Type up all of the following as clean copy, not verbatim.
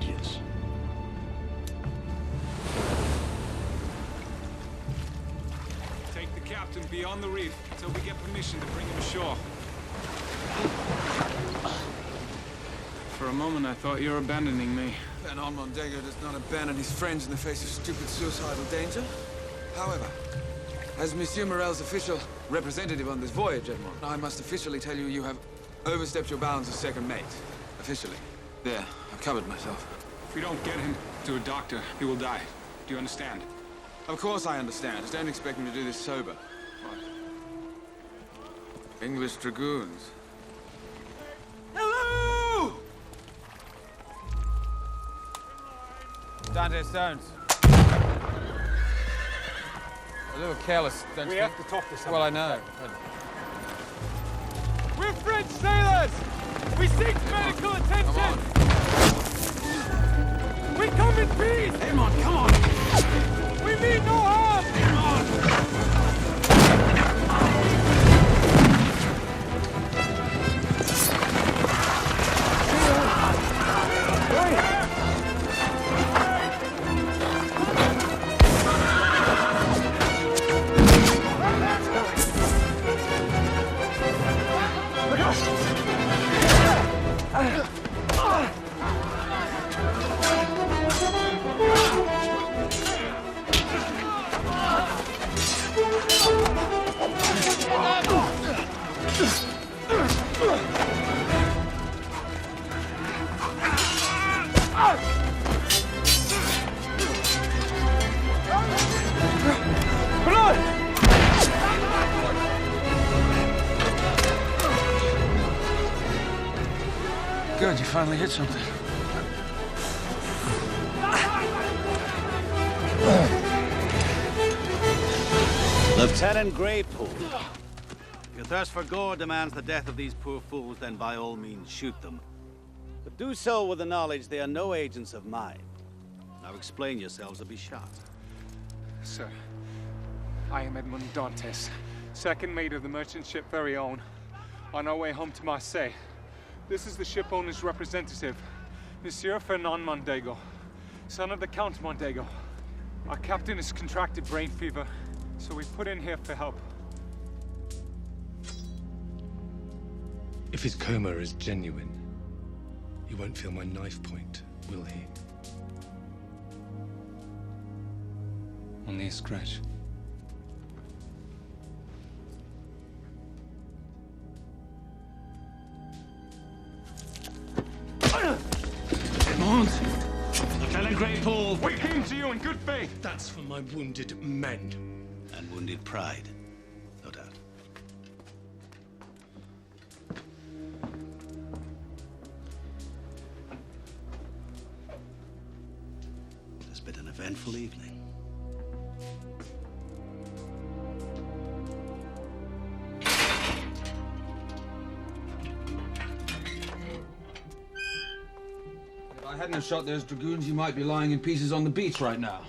idiots. Take the captain beyond the reef until we get permission to bring him ashore. For a moment, I thought you were abandoning me. Fernand Mondego does not abandon his friends in the face of stupid suicidal danger. However, as Monsieur Morel's official representative on this voyage, Edmond, I must officially tell you you have overstepped your bounds as second mate. Officially. There, I've covered myself. If we don't get him to a doctor, he will die. Do you understand? Of course I understand. Just don't expect me to do this sober. What? English dragoons. Hello! Dante Stones. A little careless, don't you think? We have to talk to someone. Well, I know. We're French sailors! We seek medical attention! We come in peace! Edmond, come on! We mean no harm! Good, you finally hit something. Lieutenant Greypool. If your thirst for gore demands the death of these poor fools, then by all means shoot them. But do so with the knowledge they are no agents of mine. Now explain yourselves or be shot. Sir, I am Edmond Dantes, second mate of the merchant ship Very Own, on our way home to Marseille. This is the ship owner's representative, Monsieur Fernand Mondego, son of the Count Mondego. Our captain has contracted brain fever, so we put in here for help. If his coma is genuine, he won't feel my knife point, will he? Only a scratch. Edmond! Lieutenant Greypool! We came to you in good faith! That's for my wounded men. And wounded pride, no doubt. It has been an eventful evening. If I hadn't have shot those dragoons, you might be lying in pieces on the beach right now.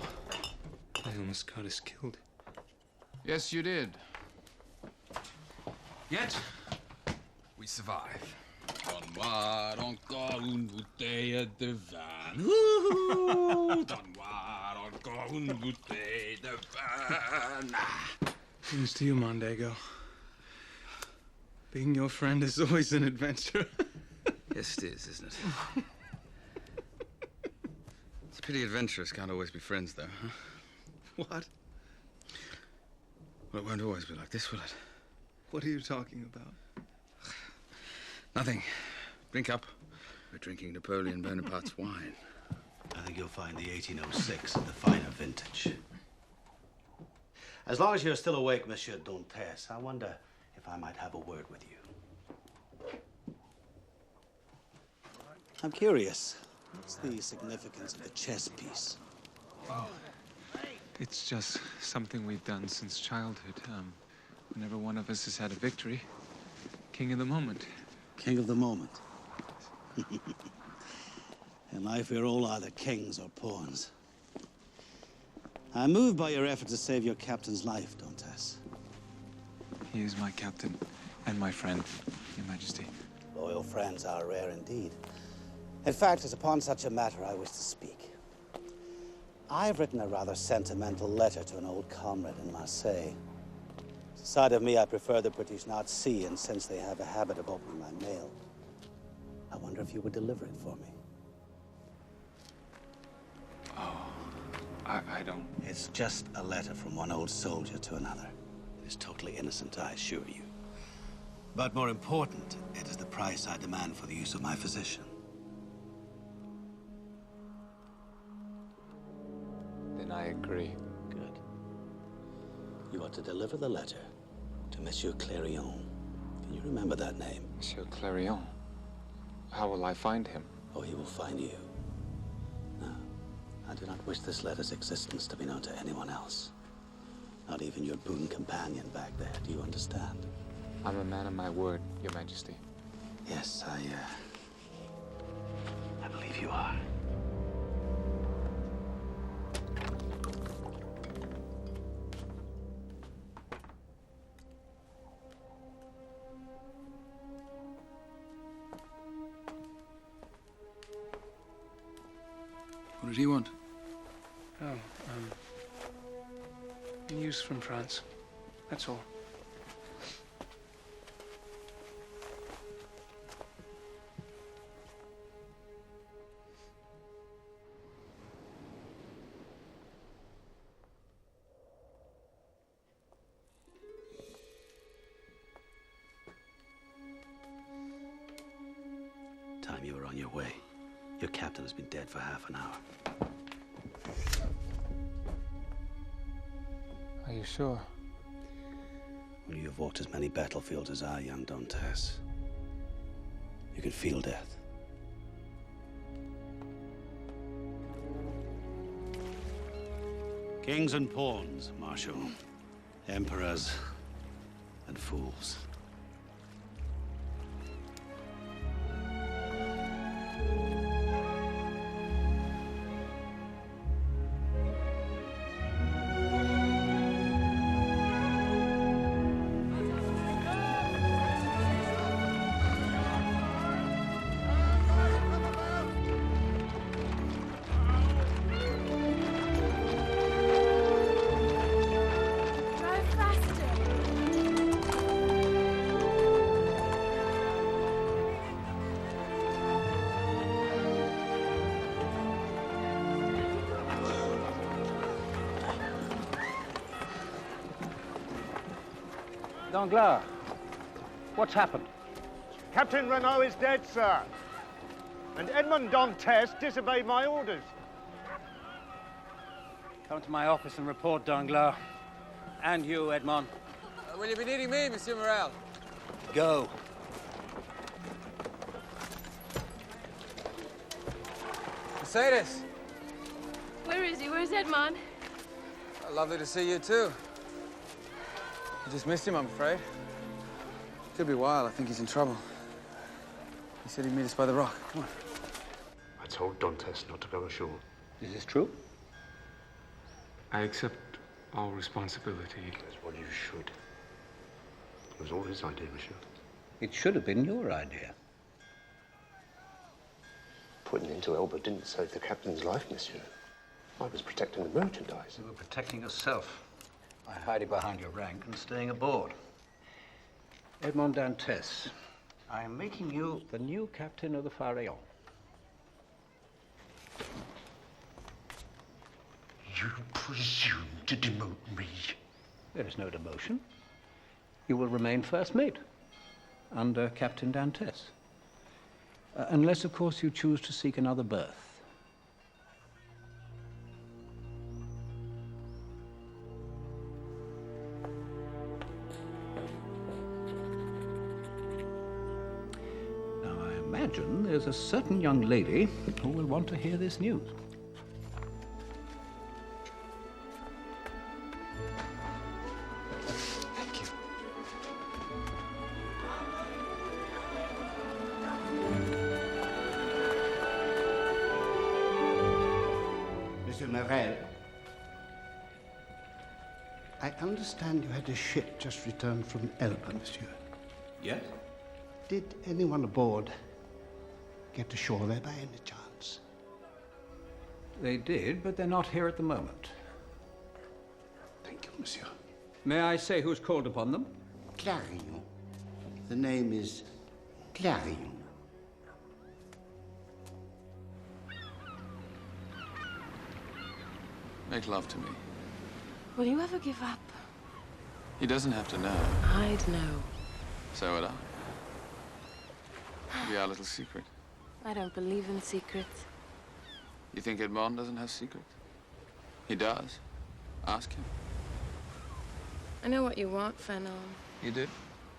I almost got us killed. Yes, you did. Yet, we survive. Donne-moi encore une bouteille de vin. Donne-moi encore une bouteille de vin. Here's to you, Mondego. Being your friend is always an adventure. Yes, it is, isn't it? It's a pity adventurers can't always be friends, though, huh? What? Well, it won't always be like this, will it? What are you talking about? Nothing. Drink up. We're drinking Napoleon Bonaparte's wine. I think you'll find the 1806 of the finer vintage. As long as you're still awake, Monsieur Dantes, I wonder if I might have a word with you. I'm curious. What's the significance of the chess piece? Oh, it's just something we've done since childhood. Whenever one of us has had a victory, king of the moment. King of the moment. In life, we're all either kings or pawns. I'm moved by your effort to save your captain's life, Dantes. He is my captain and my friend, Your Majesty. Loyal friends are rare indeed. In fact, it's upon such a matter I wish to speak. I've written a rather sentimental letter to an old comrade in Marseille. It's a side of me I prefer the British not see, and since they have a habit of opening my mail, I wonder if you would deliver it for me. I don't... It's just a letter from one old soldier to another. It is totally innocent, I assure you. But more important, it is the price I demand for the use of my physician. Then I agree. Good. You are to deliver the letter to Monsieur Clerion. Can you remember that name? Monsieur Clerion? How will I find him? Oh, he will find you. No, I do not wish this letter's existence to be known to anyone else. Not even your boon companion back there. Do you understand? I'm a man of my word, Your Majesty. Yes, I believe you are. What did he want? Oh, news from France. That's all. Time you were on your way. Your captain has been dead for half an hour. Are you sure? Well, you've walked as many battlefields as I, young Dantes. You can feel death. Kings and pawns, Marshal. Emperors and fools. Danglars, what's happened? Captain Renault is dead, sir. And Edmond Dantes disobeyed my orders. Come to my office and report, Danglars. And you, Edmond. Will you be needing me, Monsieur Morel? Go. Mercedes! Where is he? Where's Edmond? Lovely to see you, too. I just missed him, I'm afraid. Could be a while. I think he's in trouble. He said he'd meet us by the rock. Come on. I told Dantes not to go ashore. Is this true? I accept all responsibility. That's what you should. It was all his idea, monsieur. It should have been your idea. Putting into Elba didn't save the captain's life, monsieur. I was protecting the merchandise. You were protecting yourself by hiding behind your rank and staying aboard. Edmond Dantes, I am making you the new captain of the Pharaon. You presume to demote me. There is no demotion. You will remain first mate under Captain Dantes. Unless, of course, you choose to seek another berth. Now, I imagine there's a certain young lady who will want to hear this news. Thank you. Monsieur Morel, I understand you had a ship just returned from Elba, monsieur. Yes? Did anyone aboard get ashore there by any chance? They did, but they're not here at the moment. Thank you, monsieur. May I say who's called upon them? Clarillon. The name is Clarillon. Make love to me. Will you ever give up? He doesn't have to know. I'd know. So would I. It'll be our little secret. I don't believe in secrets. You think Edmond doesn't have secrets? He does. Ask him. I know what you want, Fanon. You do?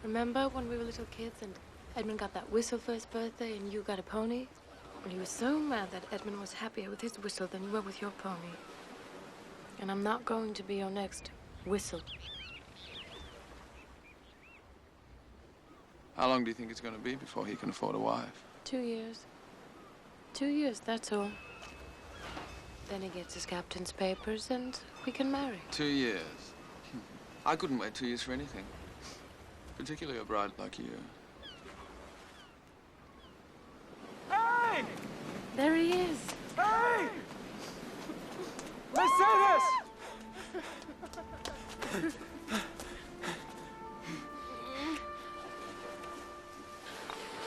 Remember when we were little kids and Edmund got that whistle for his birthday and you got a pony? And you were so mad that Edmund was happier with his whistle than you were with your pony. And I'm not going to be your next whistle. How long do you think it's going to be before he can afford a wife? 2 years. 2 years, that's all. Then he gets his captain's papers and we can marry. 2 years? I couldn't wait 2 years for anything. Particularly a bride like you. Hey! There he is. Hey! Mercedes!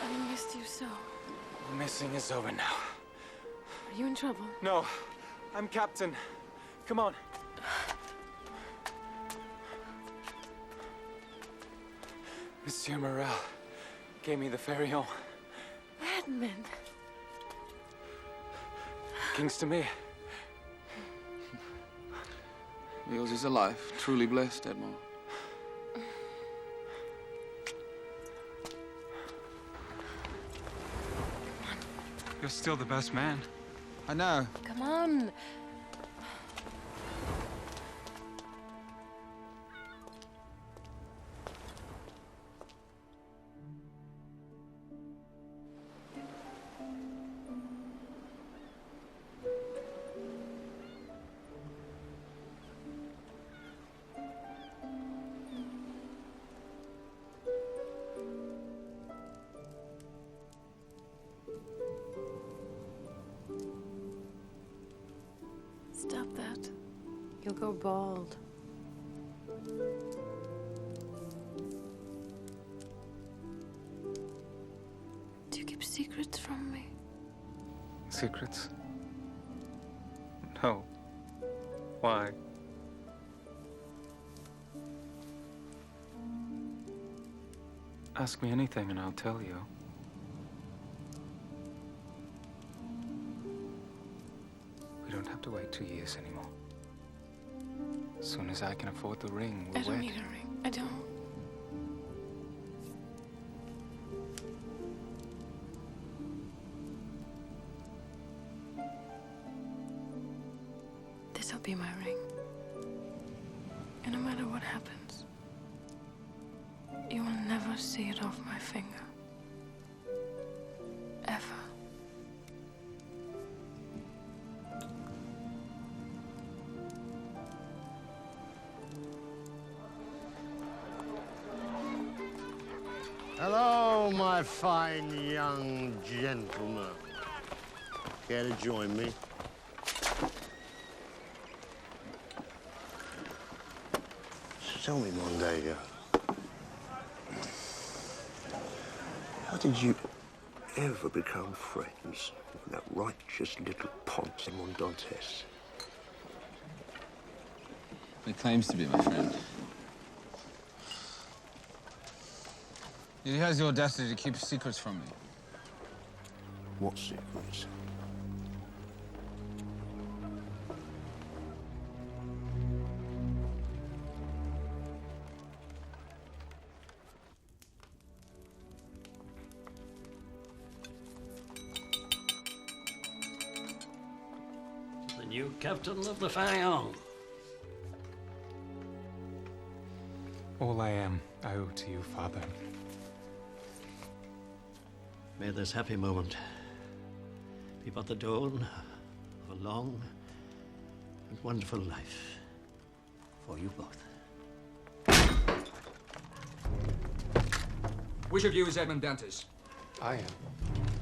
I missed you so. Missing is over now. Are you in trouble? No, I'm captain. Come on. Monsieur Morel gave me the Pharaon. Edmund. Kings to me. Yours is a life truly blessed, Edmond. You're still the best man. I know. Come on. Stop that. You'll go bald. Do you keep secrets from me? Secrets? No. Why? Ask me anything and I'll tell you. We don't have to wait 2 years anymore. As soon as I can afford the ring, we'll I don't wed. need a ring. I don't. This'll be my ring. And no matter what happens, you will never see it off my finger. Ever. Hello, my fine young gentleman. Care to join me? Tell me, Mondego, how did you ever become friends with that righteous little Ponce Edmond Dantes? He claims to be my friend. He has the audacity to keep secrets from me. What secrets? The new captain of the Pharaon. All I am, I owe to you, Father. May this happy moment be but the dawn of a long and wonderful life for you both. Which of you is Edmond Dantes? I am.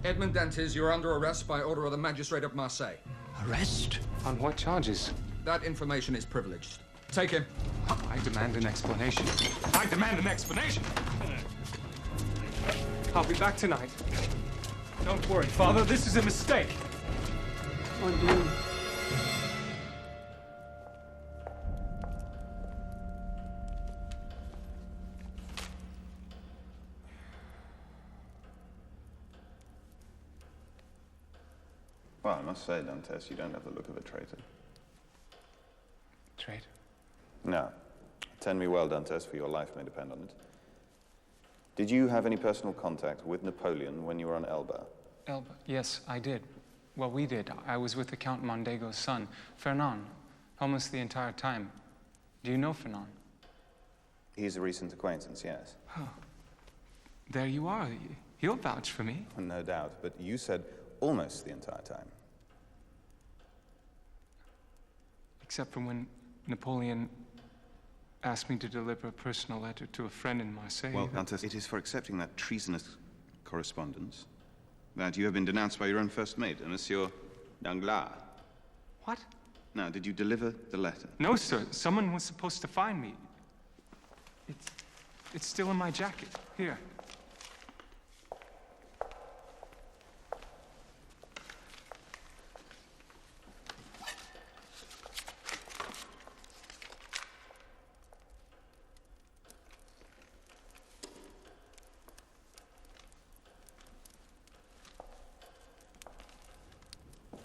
Edmond Dantes, you're under arrest by order of the Magistrate of Marseille. Arrest? On what charges? That information is privileged. Take him. I demand an explanation. I demand an explanation! I'll be back tonight. Don't worry, Father, this is a mistake. Mon Dieu. Well, I must say, Dantes, you don't have the look of a traitor. Traitor? No. Attend me well, Dantes, for your life may depend on it. Did you have any personal contact with Napoleon when you were on Elba? Elba? Yes, I did. Well, we did. I was with the Count Mondego's son, Fernand, almost the entire time. Do you know Fernand? He's a recent acquaintance, yes. Oh. There you are. He'll vouch for me. No doubt, but you said almost the entire time. Except for when Napoleon asked me to deliver a personal letter to a friend in Marseille. Well, Dantes, it is for accepting that treasonous correspondence that you have been denounced by your own first mate, Monsieur Danglars. What? Now, did you deliver the letter? No, sir. Someone was supposed to find me. It's still in my jacket. Here.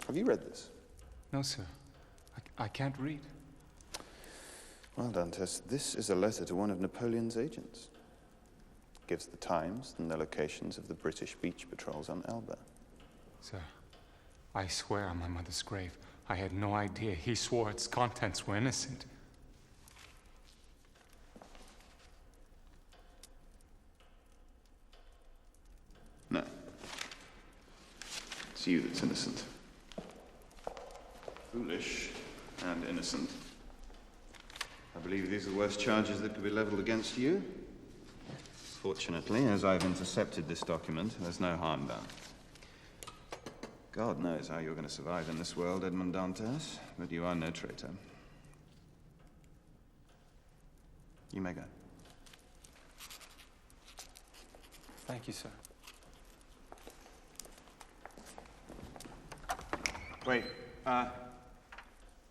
Have you read this? No, sir. I can't read. Well, Dantes, this is a letter to one of Napoleon's agents. It gives the times and the locations of the British beach patrols on Elba. Sir, I swear on my mother's grave, I had no idea. He swore its contents were innocent. No. It's you that's innocent. Foolish and innocent. I believe these are the worst charges that could be leveled against you. Fortunately, as I've intercepted this document, there's no harm done. God knows how you're going to survive in this world, Edmond Dantes, but you are no traitor. You may go. Thank you, sir. Wait,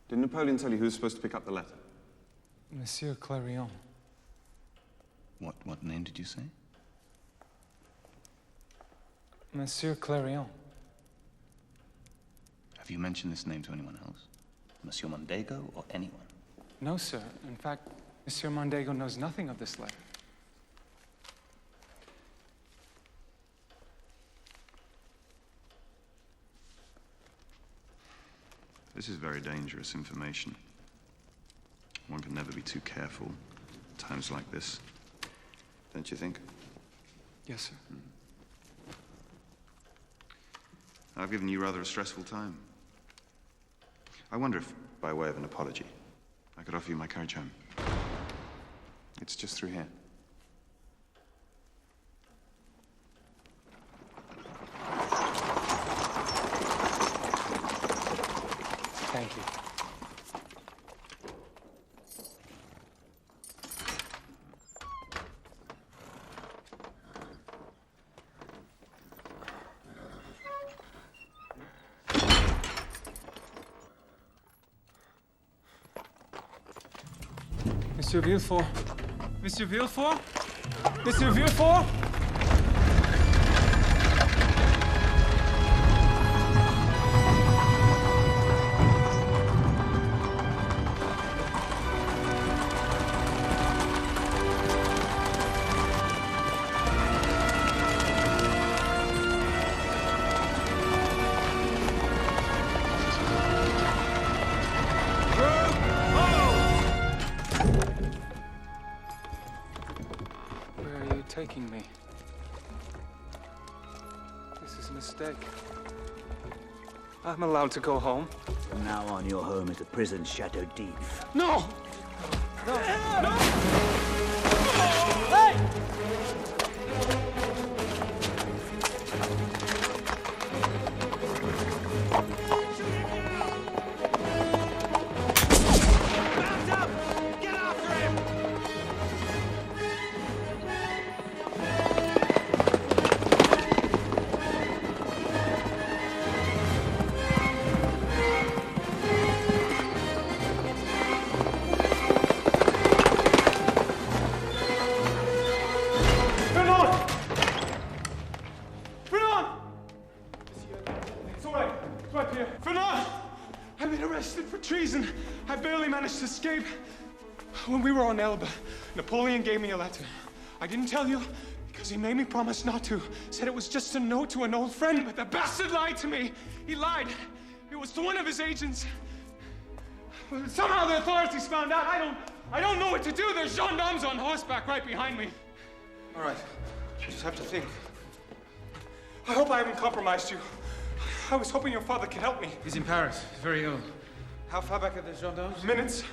did Napoleon tell you who was supposed to pick up the letter? Monsieur Clerion. What name did you say? Monsieur Clerion. Have you mentioned this name to anyone else? Monsieur Mondego or anyone? No, sir. In fact, Monsieur Mondego knows nothing of this letter. This is very dangerous information. One can never be too careful at times like this. Don't you think? Yes, sir. I've given you rather a stressful time. I wonder if, by way of an apology, I could offer you my carriage home. It's just through here. Thank you. Monsieur Villefort. Monsieur Villefort? Monsieur Villefort? Taking me. This is a mistake. I'm allowed to go home. From now on, your home is a prison Chateau d'If. No! No! No! Hey! Right here. Fernand! I've been arrested for treason. I barely managed to escape. When we were on Elba, Napoleon gave me a letter. I didn't tell you because he made me promise not to. Said it was just a note to an old friend, but the bastard lied to me. He lied. It was to one of his agents. Somehow the authorities found out. I don't know what to do. There's gendarmes on horseback right behind me. All right. You just have to think. I hope I haven't compromised you. I was hoping your father could help me. He's in Paris. He's very ill. How far back are the gendarmes? Minutes.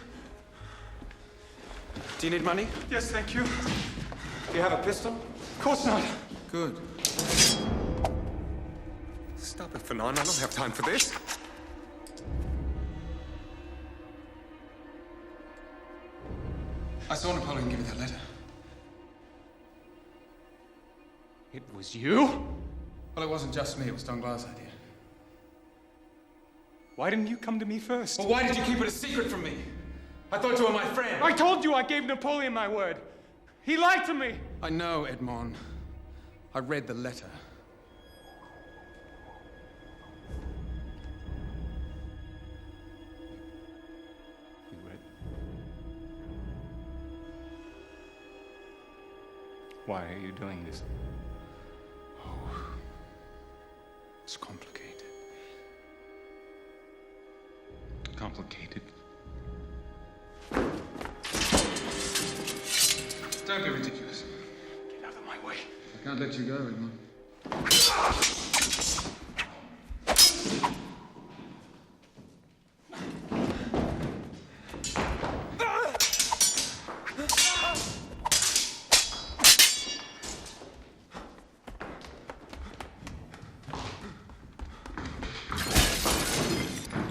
Do you need money? Yes, thank you. Do you have a pistol? Of course not. Good. Stop it, Fernand. I don't have time for this. I saw Napoleon give you that letter. It was you? Well, it wasn't just me. It was Danglars' idea. Why didn't you come to me first? Well, why did you keep it a secret from me? I thought you were my friend. I told you I gave Napoleon my word. He lied to me. I know, Edmond. I read the letter. You read? Why are you doing this? Oh, it's complicated. Complicated. Don't be ridiculous. Get out of my way. I can't let you go, Edmond.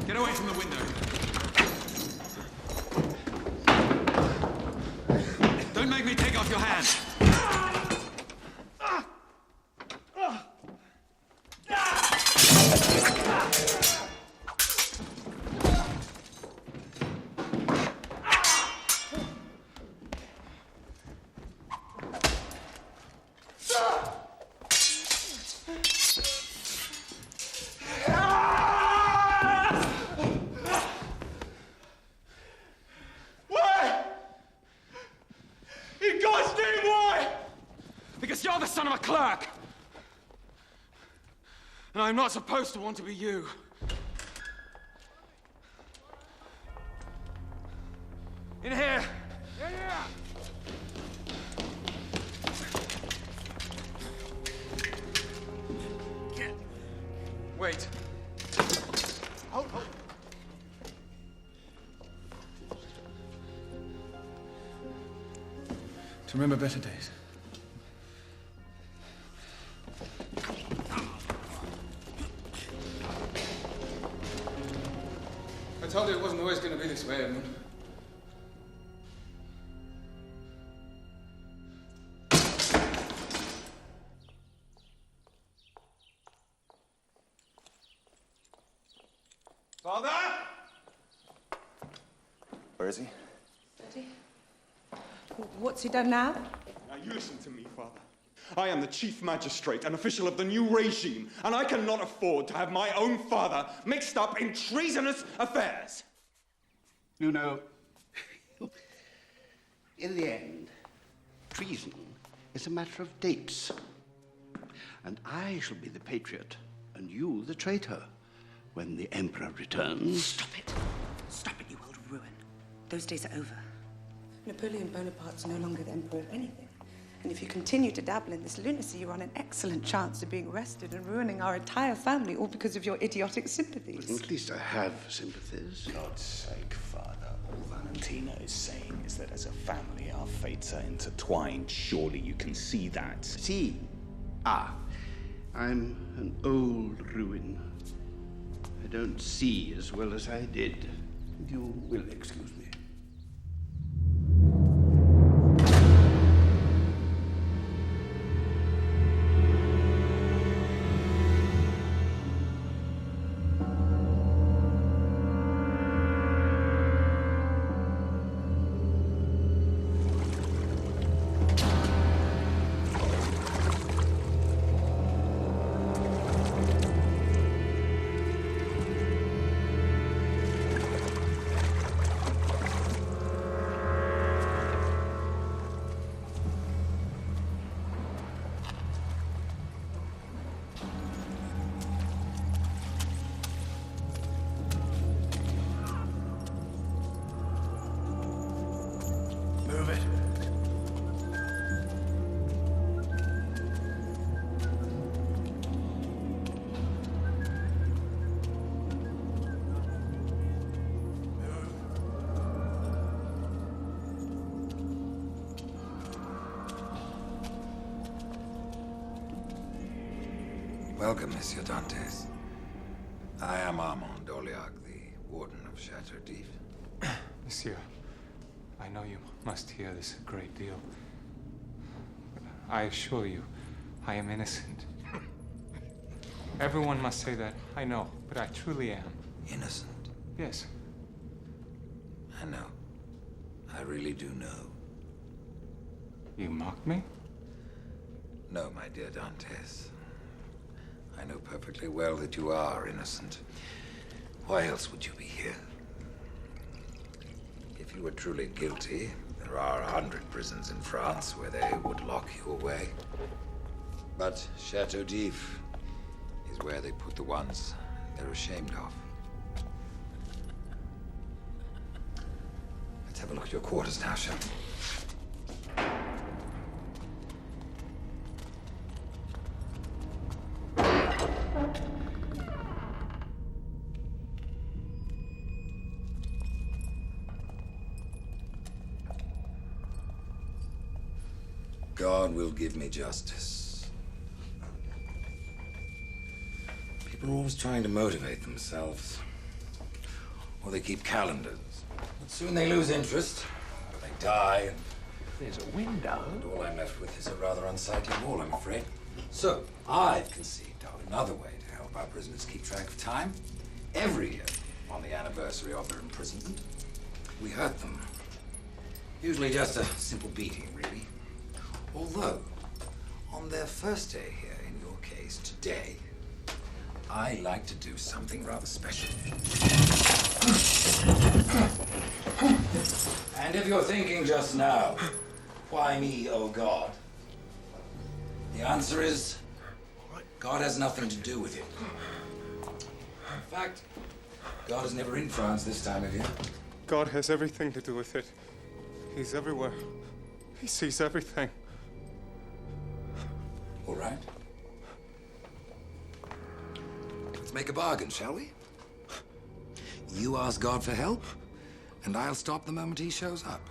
Get away from the window. Don't make me take off your hand. You're the son of a clerk! And I'm not supposed to want to be you. In here! Yeah. Wait. Hold. To remember better days. I told you it wasn't always going to be this way, Edmund. Father? Where is he? Daddy? What's he done now? Now you listen to me, Father. I am the chief magistrate, an official of the new regime, and I cannot afford to have my own father mixed up in treasonous affairs. You know, in the end, treason is a matter of dates. And I shall be the patriot, and you the traitor, when the Emperor returns. Stop it. Stop it, you old ruin. Those days are over. Napoleon Bonaparte's no longer the Emperor of anything. And if you continue to dabble in this lunacy, you're on an excellent chance of being arrested and ruining our entire family, all because of your idiotic sympathies. At least I have sympathies. God's sake, Father. All Valentina is saying is that as a family, our fates are intertwined. Surely you can see that. See? Ah. I'm an old ruin. I don't see as well as I did. You will excuse me. Welcome, Monsieur Dantes. I am Armand Doliac, the warden of Chateau d'If. Monsieur, I know you must hear this a great deal. I assure you, I am innocent. Everyone must say that, I know, but I truly am. Innocent? Yes. I know. I really do know. You mock me? No, my dear Dantes. I know perfectly well that you are innocent. Why else would you be here? If you were truly guilty, there are 100 prisons in France where they would lock you away. But Chateau d'If is where they put the ones they're ashamed of. Let's have a look at your quarters now, shall we? God will give me justice. People are always trying to motivate themselves. Or they keep calendars. But soon they lose interest. Or they die. And there's a window. And all I'm left with is a rather unsightly wall, I'm afraid. So, I've conceived of another way to help our prisoners keep track of time. Every year, on the anniversary of their imprisonment, we hurt them. Usually just a simple beating, really. Although, on their first day here, in your case, today, I like to do something rather special. And if you're thinking just now, why me, oh God? The answer is, God has nothing to do with it. In fact, God is never in France this time of year. God has everything to do with it. He's everywhere. He sees everything. All right. Let's make a bargain, shall we? You ask God for help, and I'll stop the moment he shows up.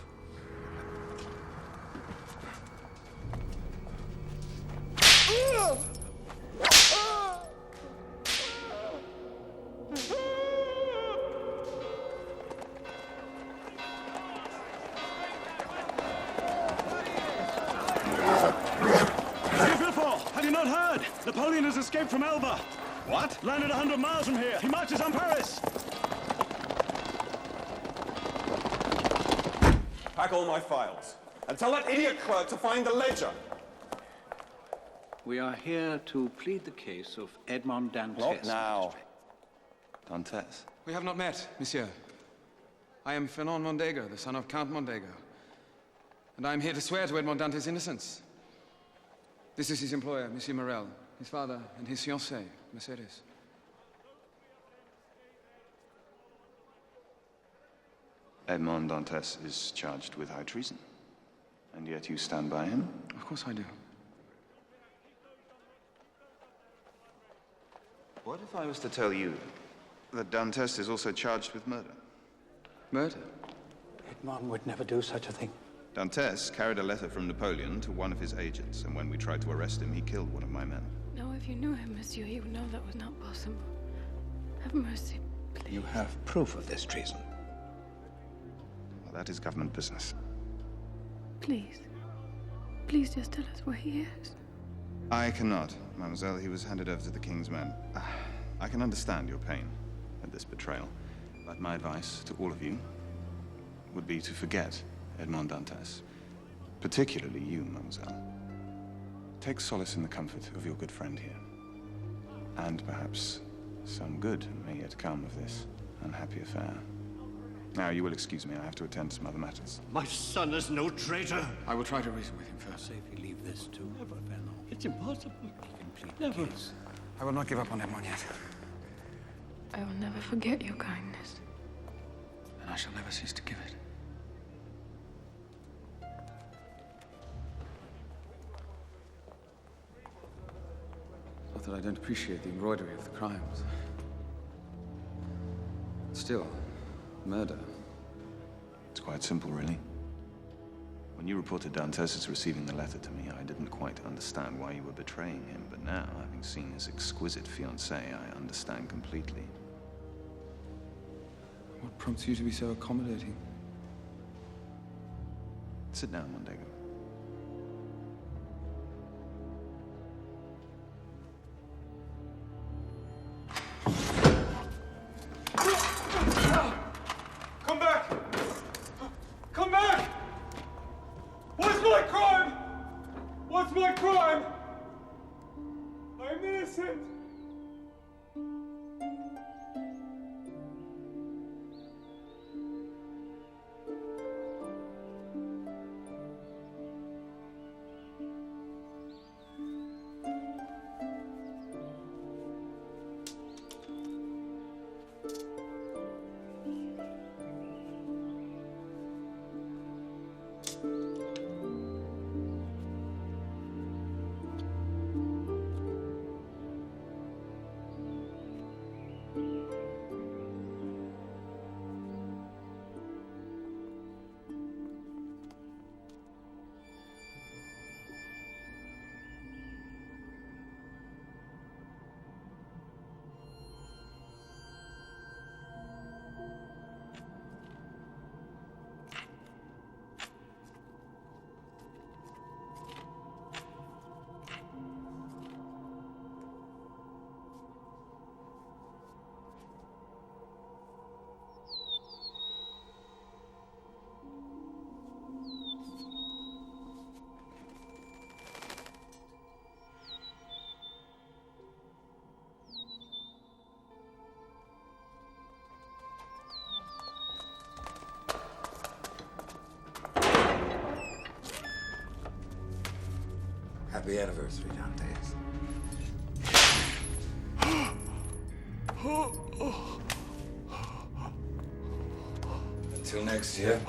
Napoleon has escaped from Elba. What? Landed 100 miles from here. He marches on Paris. Pack all my files. And tell that idiot clerk to find the ledger. We are here to plead the case of Edmond Dantes. Not now. Dantes. We have not met, monsieur. I am Fernand Mondego, the son of Count Mondego. And I am here to swear to Edmond Dantes' innocence. This is his employer, Monsieur Morel, his father, and his fiancée, Mercedes. Edmond Dantes is charged with high treason. And yet you stand by him? Of course I do. What if I was to tell you that Dantes is also charged with murder? Murder? Edmond would never do such a thing. Dantes carried a letter from Napoleon to one of his agents, and when we tried to arrest him, he killed one of my men. No, if you knew him, monsieur, you would know that was not possible. Have mercy, please. You have proof of this treason. Well, that is government business. Please. Please just tell us where he is. I cannot, mademoiselle. He was handed over to the King's men. I can understand your pain at this betrayal, but my advice to all of you would be to forget Edmond Dantes. Particularly you, mademoiselle. Take solace in the comfort of your good friend here. And perhaps some good may yet come of this unhappy affair. Now, you will excuse me. I have to attend to some other matters. My son is no traitor. I will try to reason with him first. Say if you leave this to Fernand. It's impossible. He can plead Never. the case. I will not give up on Edmond yet. I will never forget your kindness. And I shall never cease to give it. Not that I don't appreciate the embroidery of the crimes. Still, murder. It's quite simple, really. When you reported Dantes as receiving the letter to me, I didn't quite understand why you were betraying him, but now, having seen his exquisite fiancée, I understand completely. What prompts you to be so accommodating? Sit down, Mondego. Come back! Come back! What's my crime? What's my crime? I'm innocent. Happy anniversary, Dantes. Until next year.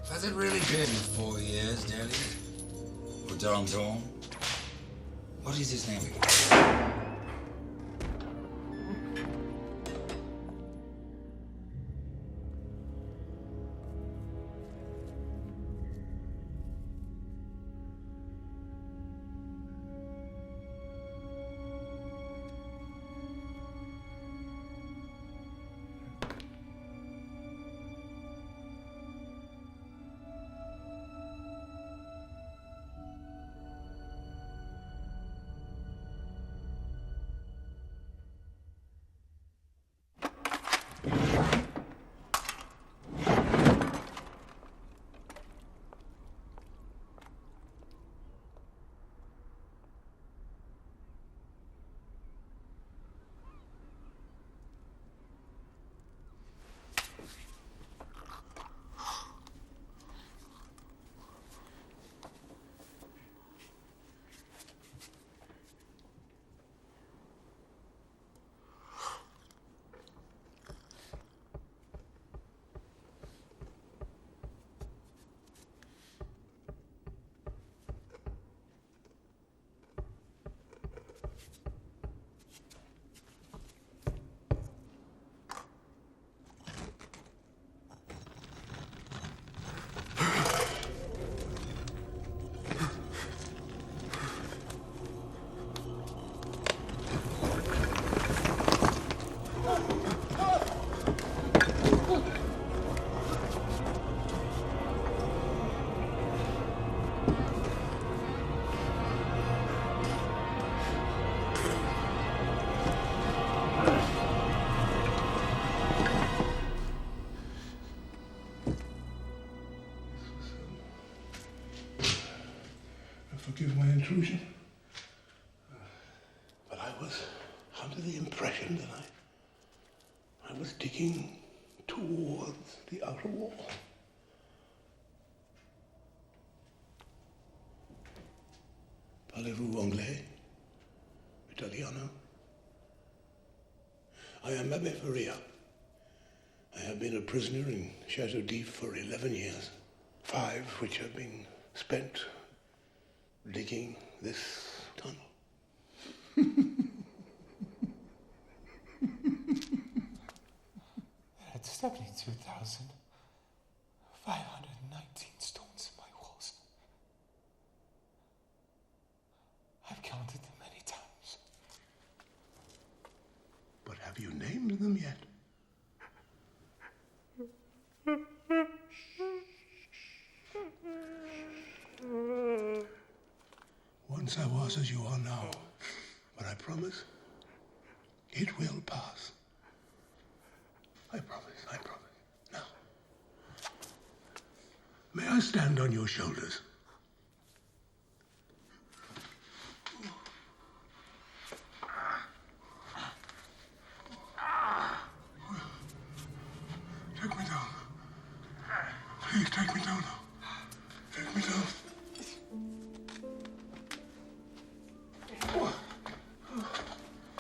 Has it really been 4 years, Daly? Or Danton? What is his name again? Forgive my intrusion, but I was under the imagine that I was digging towards the outer wall. Parlez-vous anglais? Italiano? I am Abbe Faria. I have been a prisoner in Chateau d'If for 11 years, 5 which have been spent digging this tunnel. It's 72,519 stones in my walls. I've counted them many times. But have you named them yet? Once I was as you are now, but I promise it will pass. I promise. Now, may I stand on your shoulders? Take me down. Please take me down now. Take me down.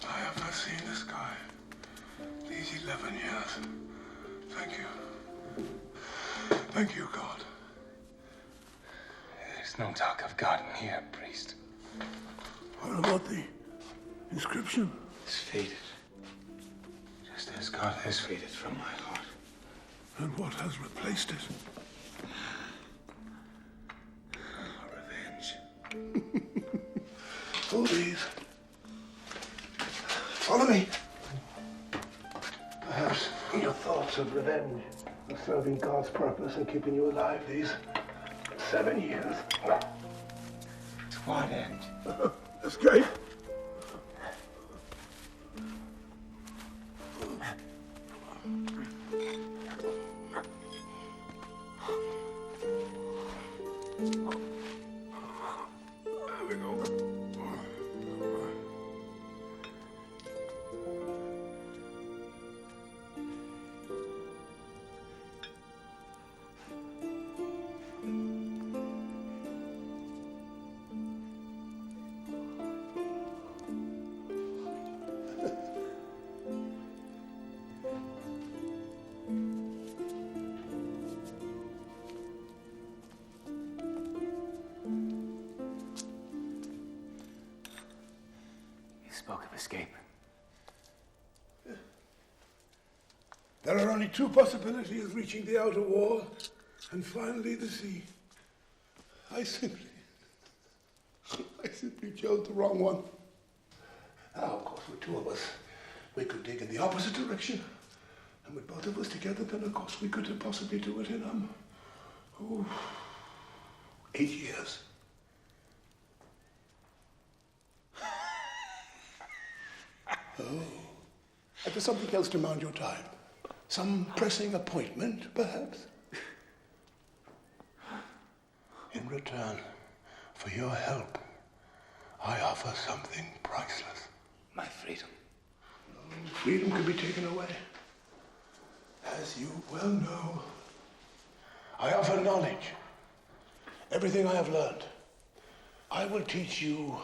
I have not seen the sky these 11 years. Thank you. Thank you, God. There's no talk of God in here, priest. What about the inscription? It's faded. Just as God has faded from my heart. And what has replaced it? Revenge. Hold these. Follow me. Perhaps your thoughts of revenge are serving God's purpose and keeping you alive these 7 years. To what end? Escape. There we go. Spoke of escape. There are only 2 possibilities: reaching the outer wall and finally the sea. I simply chose the wrong one. Now, of course, with 2 of us, we could dig in the opposite direction. And with both of us together, then, of course, we could possibly do it in, 8 years. Oh. And does something else demand your time? Some pressing appointment, perhaps? In return for your help, I offer something priceless. My freedom. Freedom can be taken away. As you well know, I offer knowledge. Everything I have learned. I will teach you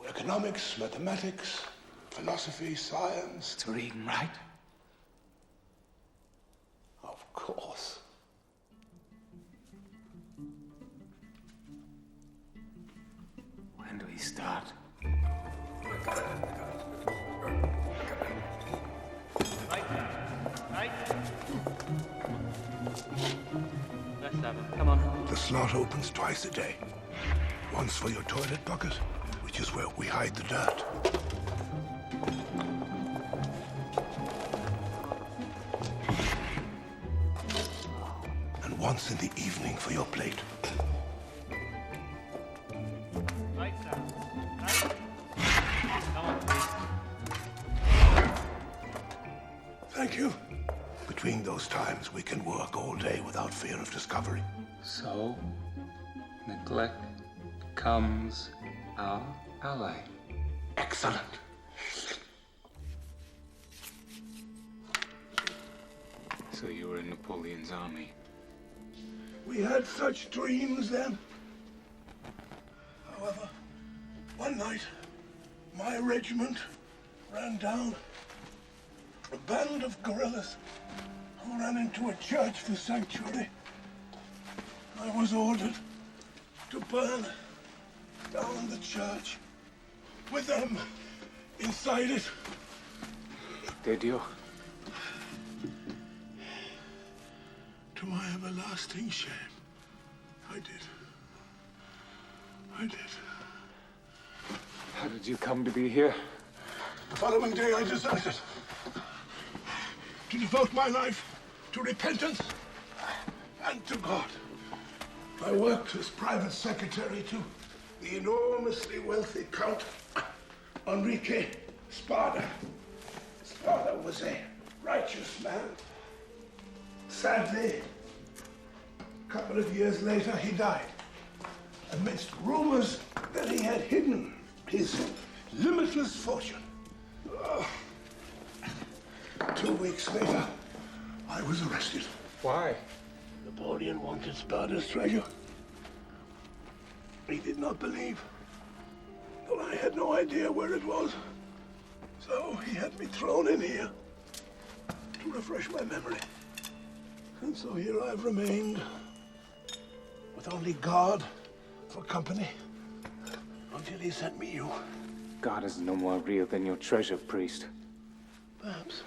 economics, mathematics, philosophy, science. To read and write? Of course. When do we start? Let's have it. Come on. The slot opens twice a day. Once for your toilet bucket, which is where we hide the dirt. And once in the evening for your plate. Lights out. Lights. Come on. Thank you. Between those times, we can work all day without fear of discovery. So, neglect becomes our ally. Excellent. So you were in Napoleon's army. We had such dreams then. However, one night, my regiment ran down a band of guerrillas who ran into a church for sanctuary. I was ordered to burn down the church with them inside it. Did you? To my everlasting shame, I did. I did. How did you come to be here? The following day, I deserted to devote my life to repentance and to God. I worked as private secretary to the enormously wealthy Count Enrique Spada. Spada was a righteous man. Sadly, a couple of years later, he died amidst rumors that he had hidden his limitless fortune. 2 weeks later, I was arrested. Why? Napoleon wanted Spada's treasure. He did not believe that I had no idea where it was. So he had me thrown in here to refresh my memory. And so here I've remained with only God for company until he sent me you. God is no more real than your treasure, priest. Perhaps.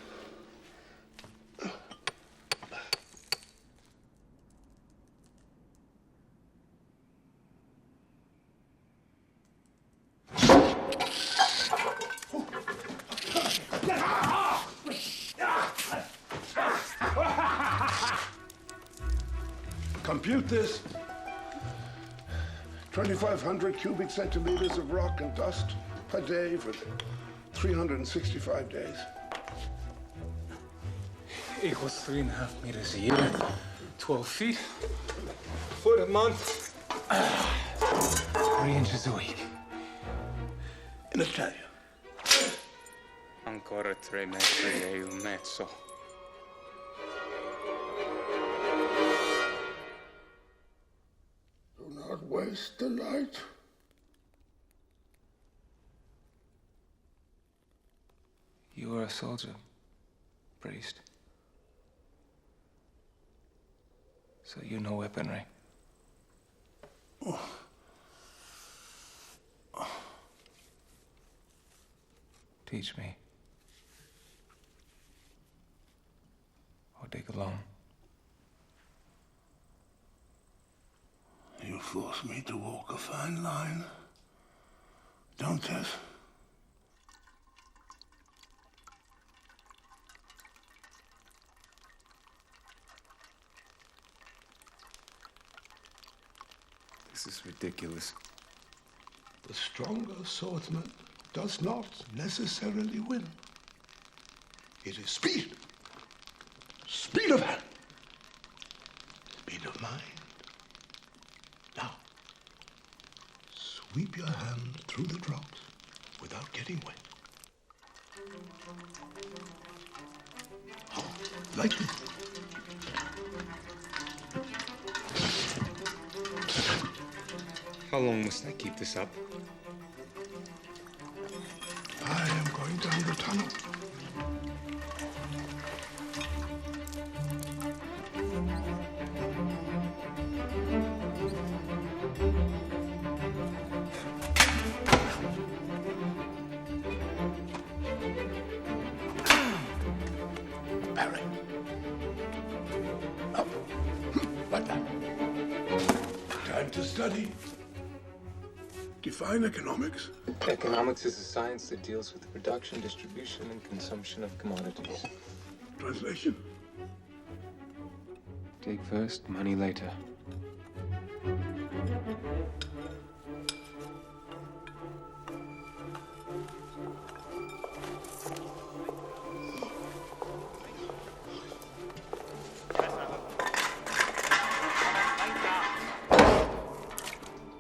Compute this. 2,500 cubic centimeters of rock and dust per day for 365 days. Equals 3.5 meters a year, 12 feet, foot a month, 3 inches a week. In Italian. Ancora 3 metri e un mezzo. Do not waste the light. You were a soldier, priest. So you know weaponry. Teach me. Or dig along. You force me to walk a fine line, don't it? This is ridiculous. The stronger swordsman does not necessarily win. It is speed. Speed of hand. Speed of mind. Now, sweep your hand through the drops without getting wet. Oh, lightly. How long must I keep this up? I am going down the tunnel. Parry. Up. Like that. Time to study. Define economics. Economics is a science that deals with the production, distribution, and consumption of commodities. Translation? Dig first, money later.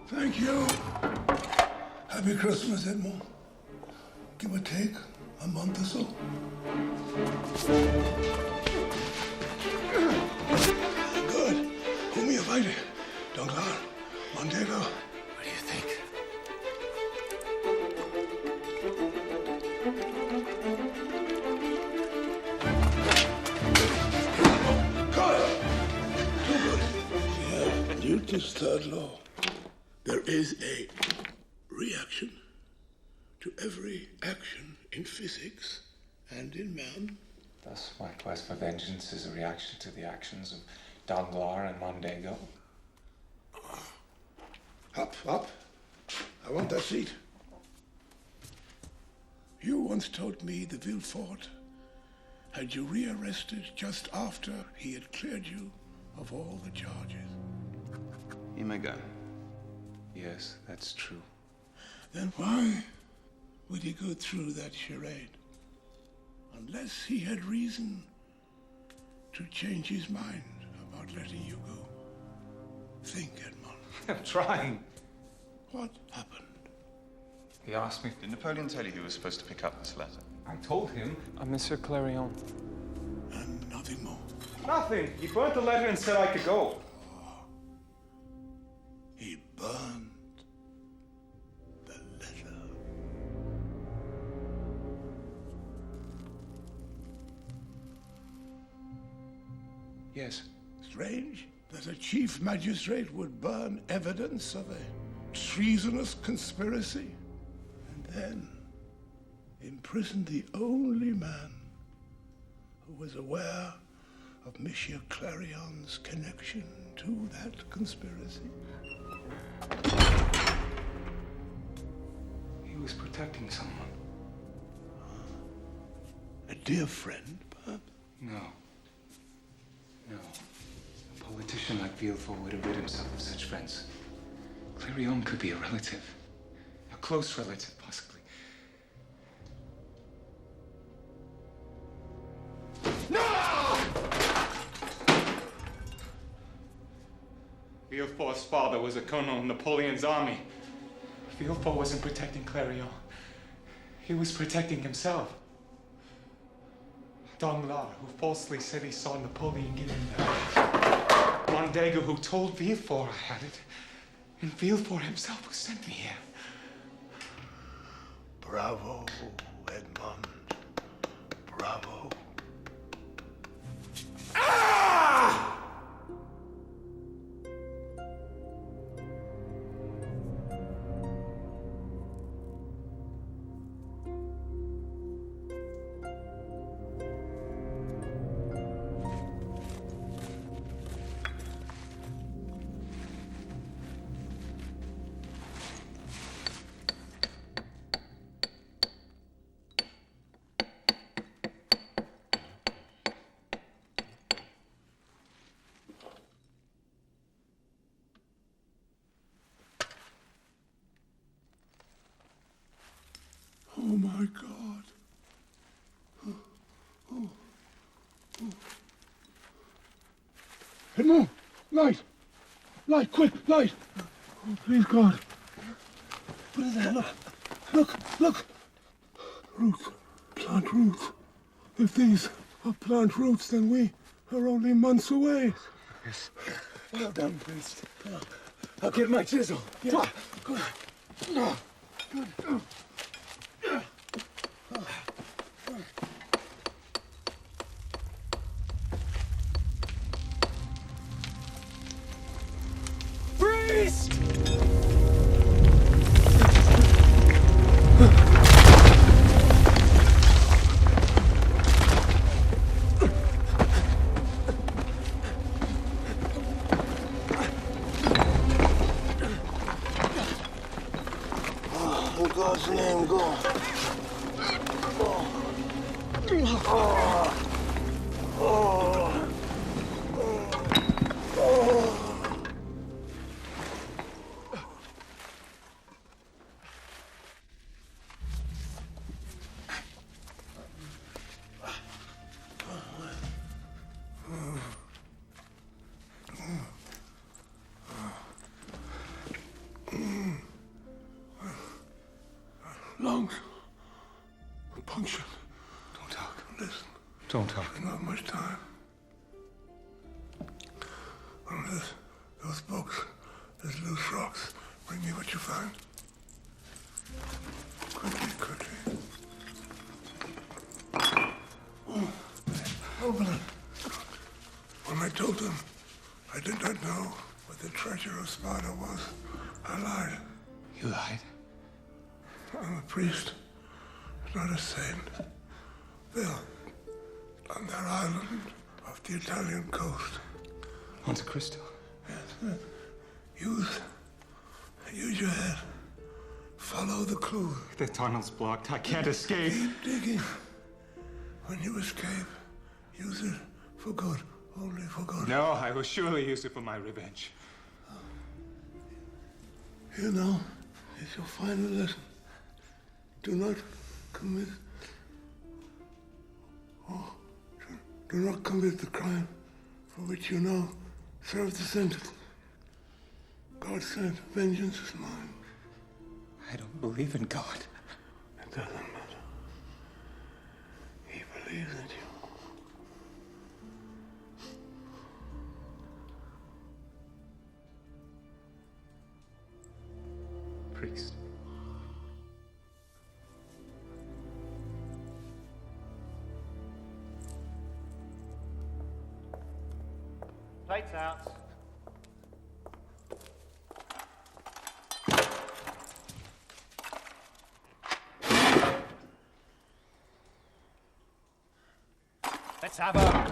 Thank you. Happy Christmas, Edmond. Give or take a month or so. Good. Whom are you fighting? Danglars? Mondego? What do you think? Newton's third law. There is a reaction to every action in physics and in man. Thus, my quest for vengeance is a reaction to the actions of Danglars and Mondego. Up, up. I want that seat. You once told me the Villefort had you rearrested just after he had cleared you of all the charges. You may go. Yes, that's true. Then why would he go through that charade? Unless he had reason to change his mind about letting you go. Think, Edmond. I'm trying. What happened? He asked me. Did Napoleon tell you he was supposed to pick up this letter? I told him. Monsieur Clarion. And nothing more. Nothing. He burnt the letter and said I could go. He burned the letter. Yes. Strange that a chief magistrate would burn evidence of a treasonous conspiracy and then imprison the only man who was aware of Monsieur Clarion's connection to that conspiracy. He was protecting someone. A dear friend, perhaps? No. No. A politician like Villefort would have rid himself of such friends. Clarion could be a relative. A close relative, possibly. Villefort's father was a colonel in Napoleon's army. Villefort wasn't protecting Clarion. He was protecting himself. Danglars, who falsely said he saw Napoleon give him the Mondego, who told Villefort I had it. And Villefort himself who sent me here. Bravo, Edmond. Bravo. Ah! Oh my God. Edmond, light! Light, quick, light! Oh, please, God. What is that? Look! Roots. Plant roots. If these are plant roots, then we are only months away. Yes. Well done, priest. I'll get my chisel. Yeah. Good. Priest! In God's name, go. Lungs. Punctured. Don't talk. Listen. Don't talk. Not much time. those books. There's loose rocks. Bring me what you find. Quickly, quickly. Open it. When I told them I did not know what the treasure of Sparta was, I lied. You lied? I'm a priest, not a saint. There, on that island off the Italian coast. Monte Cristo? Yes. Use your head. Follow the clue. The tunnel's blocked. I can't escape. Keep digging. When you escape, use it for good. Only for good. No, I will surely use it for my revenge. Here now is your final lesson. Do not commit... do not commit the crime for which you now serve the sentence. God said, vengeance is mine. I don't believe in God. It doesn't matter. He believes in you. Priest. Plates out. Let's have her.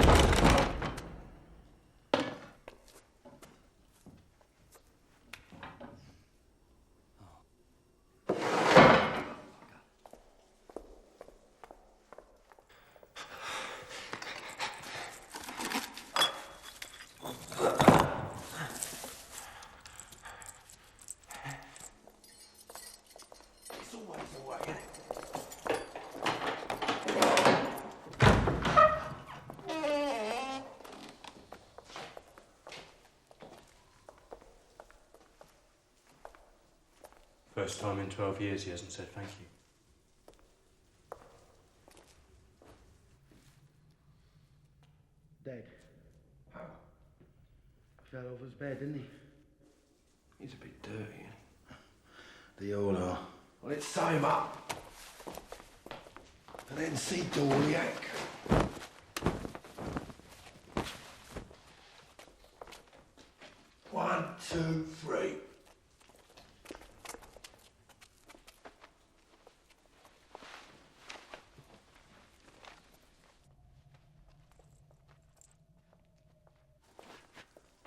First time in 12 years he hasn't said thank you. Dead. How? Fell off his bed, didn't he? He's a bit dirty. They all are. Well, let's tie him up. And then see Dorliac. 1, 2, 3.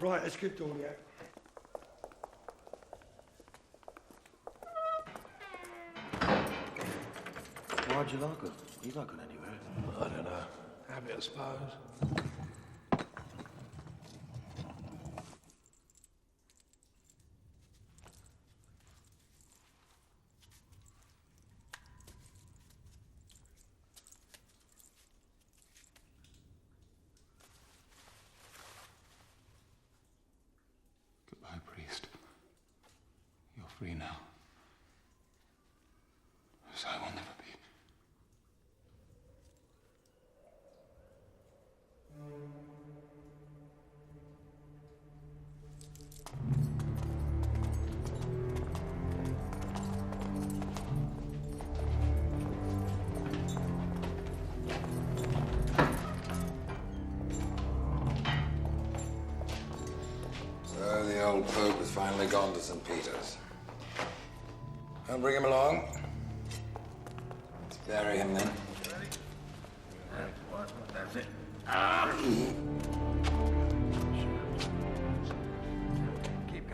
Right, let's get Dorliac. Why'd you lock him? He's not going anywhere. I don't know. Habit, I suppose. Goodbye, priest. You're free now. As I will never be. So the old Pope has finally gone to St. Peter's. I'll bring him along. Let's bury him then. That's it. Keep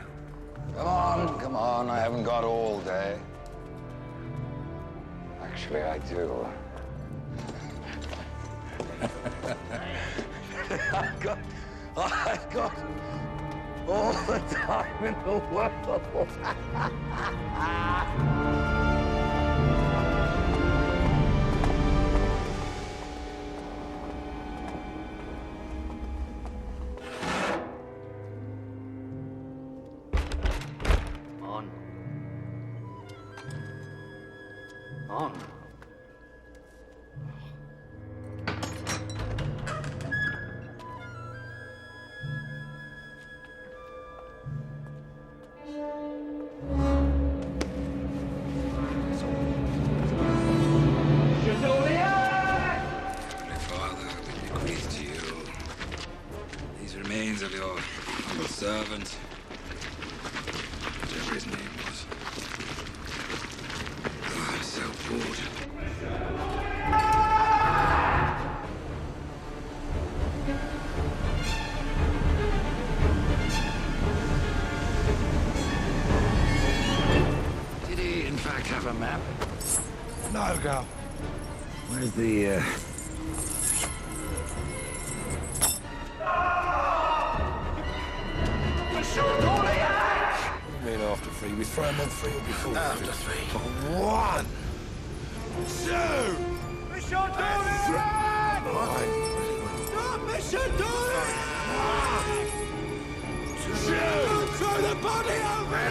going. Come on, I haven't got all day. Actually, I do. I've got all the time in the world. On. a map? Nargo. Where's the, You mean after 3? We throw him on 3 or before? After 3. 1, 2, Mission Stop Mission Throw the body over!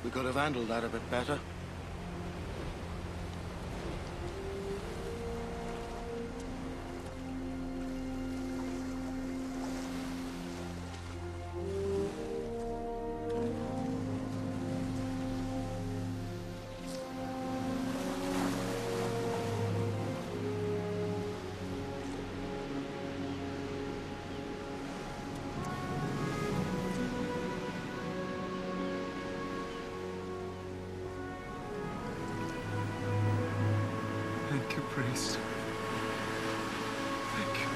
We could have handled that a bit better. Thank you, priest. Thank you.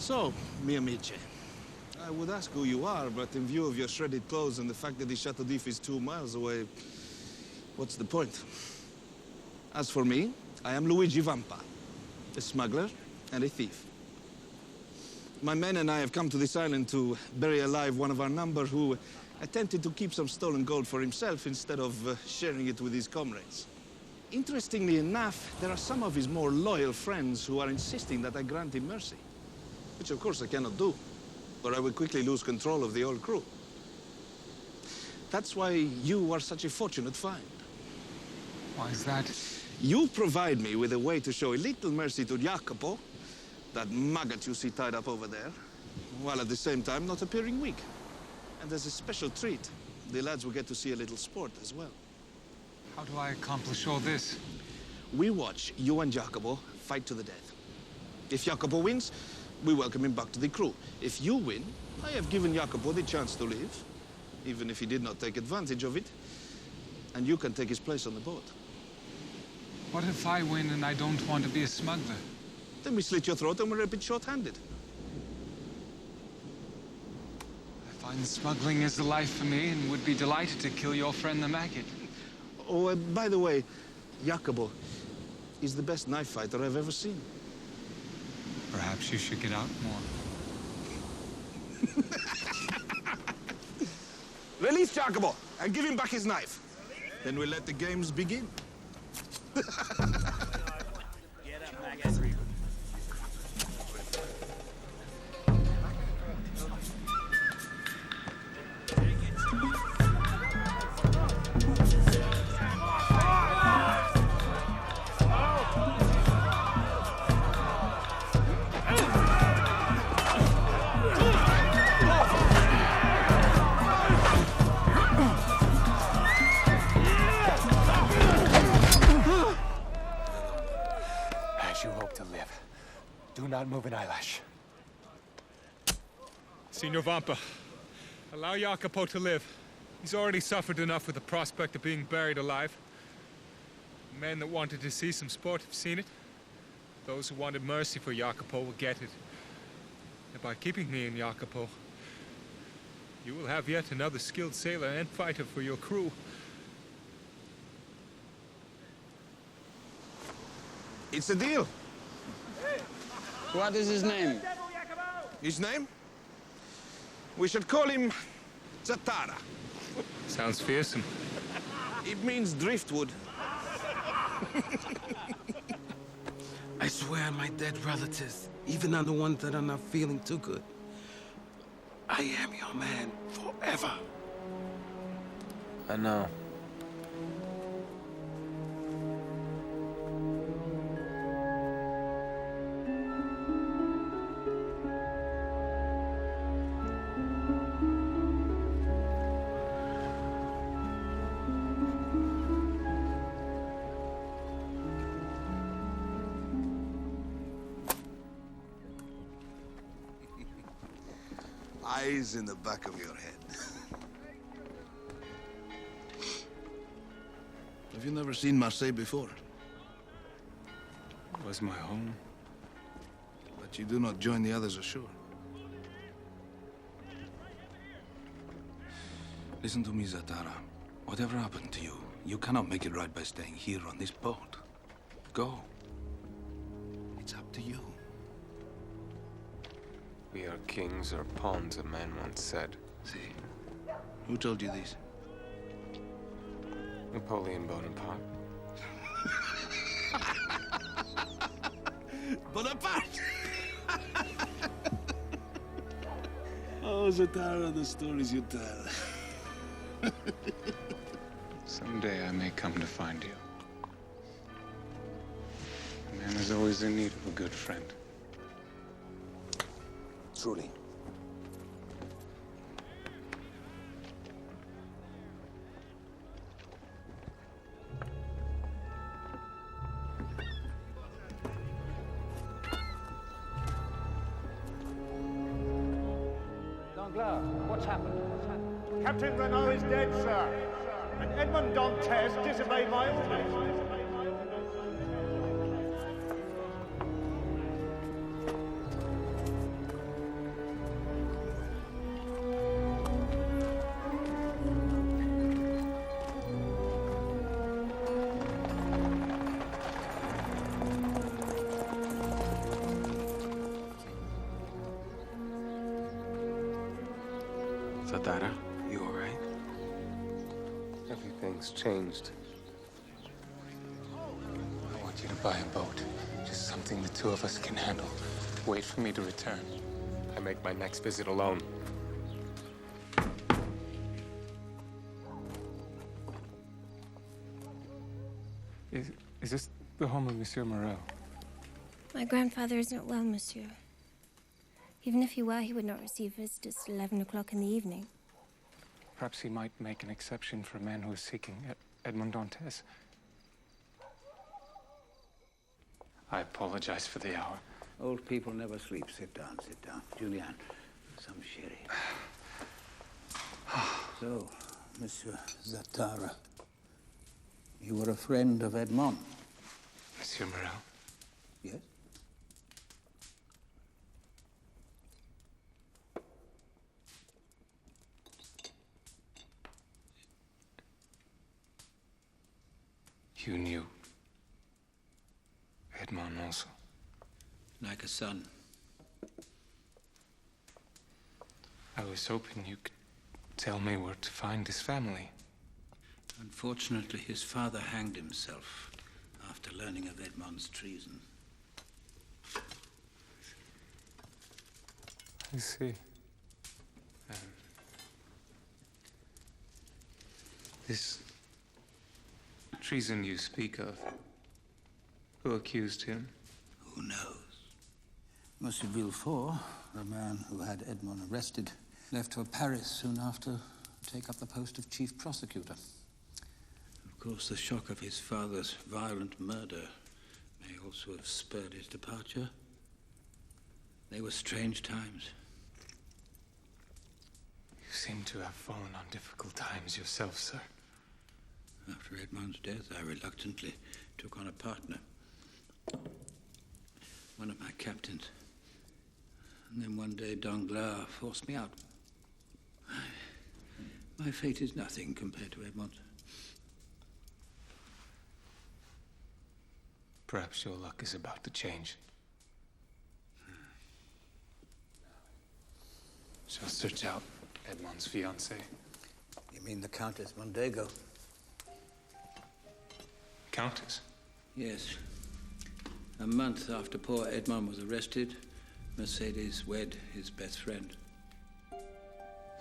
So, mi amici, I would ask who you are, but in view of your shredded clothes and the fact that the Chateau d'If is 2 miles away, what's the point? As for me, I am Luigi Vampa, a smuggler and a thief. My men and I have come to this island to bury alive one of our number who attempted to keep some stolen gold for himself instead of sharing it with his comrades. Interestingly enough, there are some of his more loyal friends who are insisting that I grant him mercy. Which, of course, I cannot do, or I will quickly lose control of the whole crew. That's why you are such a fortunate find. Why is that? You provide me with a way to show a little mercy to Jacopo, that maggot you see tied up over there, while at the same time not appearing weak. And as a special treat, the lads will get to see a little sport as well. How do I accomplish all this? We watch you and Jacopo fight to the death. If Jacopo wins, we welcome him back to the crew. If you win, I have given Jacopo the chance to live, even if he did not take advantage of it, and you can take his place on the boat. What if I win and I don't want to be a smuggler? Then we slit your throat and we're a bit short-handed. I find smuggling is the life for me and would be delighted to kill your friend the maggot. Oh, by the way, Jacopo is the best knife fighter I've ever seen. Perhaps you should get out more. Release Jacopo and give him back his knife. Then we'll let the games begin. As you hope to live, do not move an eyelash. Signor Vampa, allow Jacopo to live. He's already suffered enough with the prospect of being buried alive. Men that wanted to see some sport have seen it. Those who wanted mercy for Jacopo will get it. And by keeping me in Jacopo, you will have yet another skilled sailor and fighter for your crew. It's a deal. What is his name? His name? We should call him Zatara. Sounds fearsome. It means driftwood. I swear on my dead relatives, even on the ones that are not feeling too good, I am your man forever. I know. Eyes in the back of your head. Have you never seen Marseille before? It was my home. But you do not join the others ashore. Listen to me, Zatara. Whatever happened to you, you cannot make it right by staying here on this boat. Go. It's up to you. We are kings or pawns, a man once said. See? Who told you this? Napoleon Bonaparte. Bonaparte! Oh, Zatara, the stories you tell. Someday I may come to find you. A man is always in need of a good friend. Truly. Danglars, what's happened? What's happened? Captain Renault is dead, sir. And Edmond Dantes disobeyed my orders. Zatara, you all right? Everything's changed. I want you to buy a boat. Just something the two of us can handle. Wait for me to return. I make my next visit alone. Is this the home of Monsieur Morel? My grandfather isn't well, monsieur. Even if he were, he would not receive visitors till 11 o'clock in the evening. Perhaps he might make an exception for a man who is seeking Edmond Dantes. I apologize for the hour. Old people never sleep. Sit down, sit down. Julian, some sherry. So, Monsieur Zatara, you were a friend of Edmond? Monsieur Morel? Yes? You knew Edmond also? Like a son. I was hoping you could tell me where to find his family. Unfortunately, his father hanged himself after learning of Edmond's treason. I see. This treason you speak of, who accused him? Who knows? Monsieur Villefort, the man who had Edmond arrested, left for Paris soon after to take up the post of chief prosecutor. Of course, the shock of his father's violent murder may also have spurred his departure. They were strange times. You seem to have fallen on difficult times yourself, sir. After Edmond's death, I reluctantly took on a partner. One of my captains. And then one day, Danglars forced me out. My fate is nothing compared to Edmond's. Perhaps your luck is about to change. Shall search out Edmond's fiancée. You mean the Countess Mondego? Countess? Yes. A month after poor Edmond was arrested, Mercedes wed his best friend.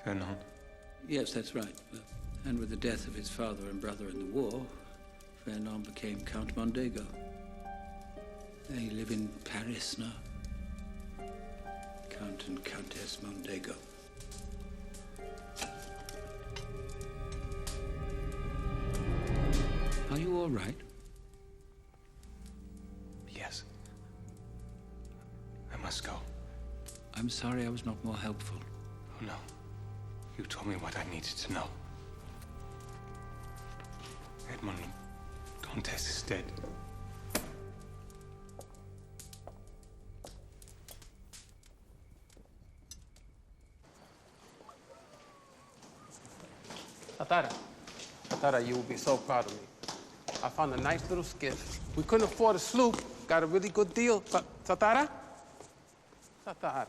Fernand? Yes, that's right. And with the death of his father and brother in the war, Fernand became Count Mondego. They live in Paris now. Count and Countess Mondego. Are you all right? Yes. I must go. I'm sorry I was not more helpful. Oh, no. You told me what I needed to know. Edmond Dantes is dead. Tatara, you will be so proud of me. I found a nice little skiff. We couldn't afford a sloop. Got a really good deal. Tatara? Tatara.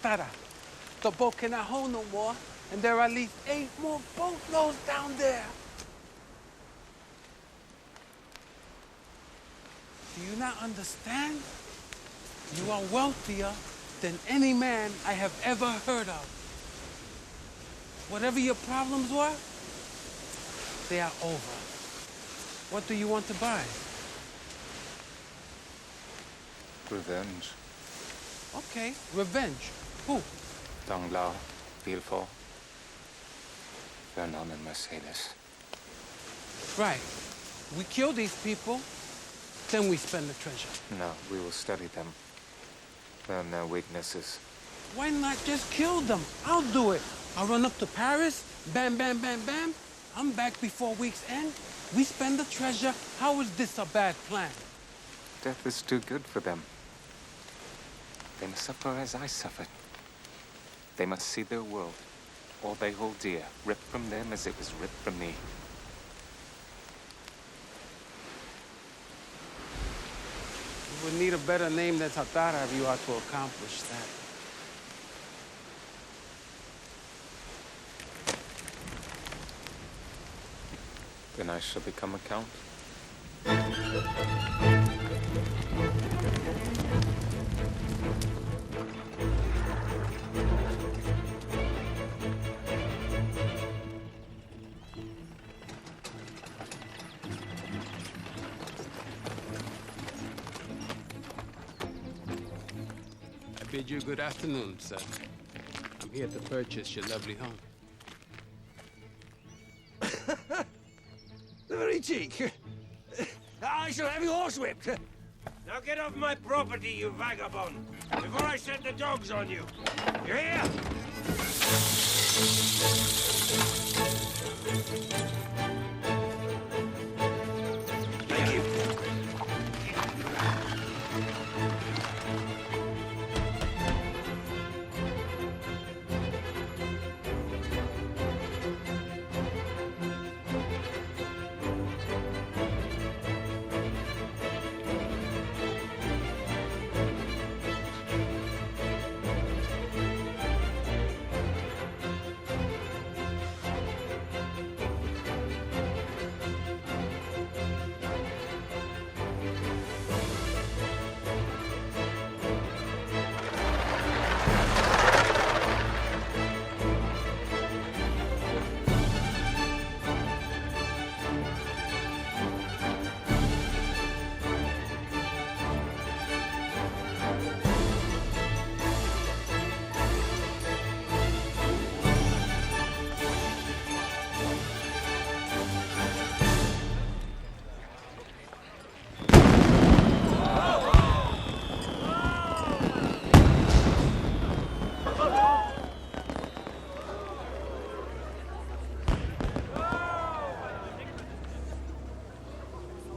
Tatara. The boat cannot hold no more, and there are at least 8 more boatloads down there. Do you not understand? You are wealthier than any man I have ever heard of. Whatever your problems were, they are over. What do you want to buy? Revenge. Okay, revenge. Who? Danglars, Villefort, Vernon, and Mercedes. Right. We kill these people, then we spend the treasure. No, we will study them. Learn their weaknesses. Why not just kill them? I'll do it. I'll run up to Paris, bam, bam, bam, bam. I'm back before week's end. We spend the treasure. How is this a bad plan? Death is too good for them. They must suffer as I suffered. They must see their world, all they hold dear, ripped from them as it was ripped from me. You would need a better name than Tatara if you are to accomplish that. Then I shall become a count. I bid you good afternoon, sir. I'm here to purchase your lovely home. The very cheek. I shall have you horsewhipped. Now get off my property, you vagabond, before I send the dogs on you. You hear? Thank you.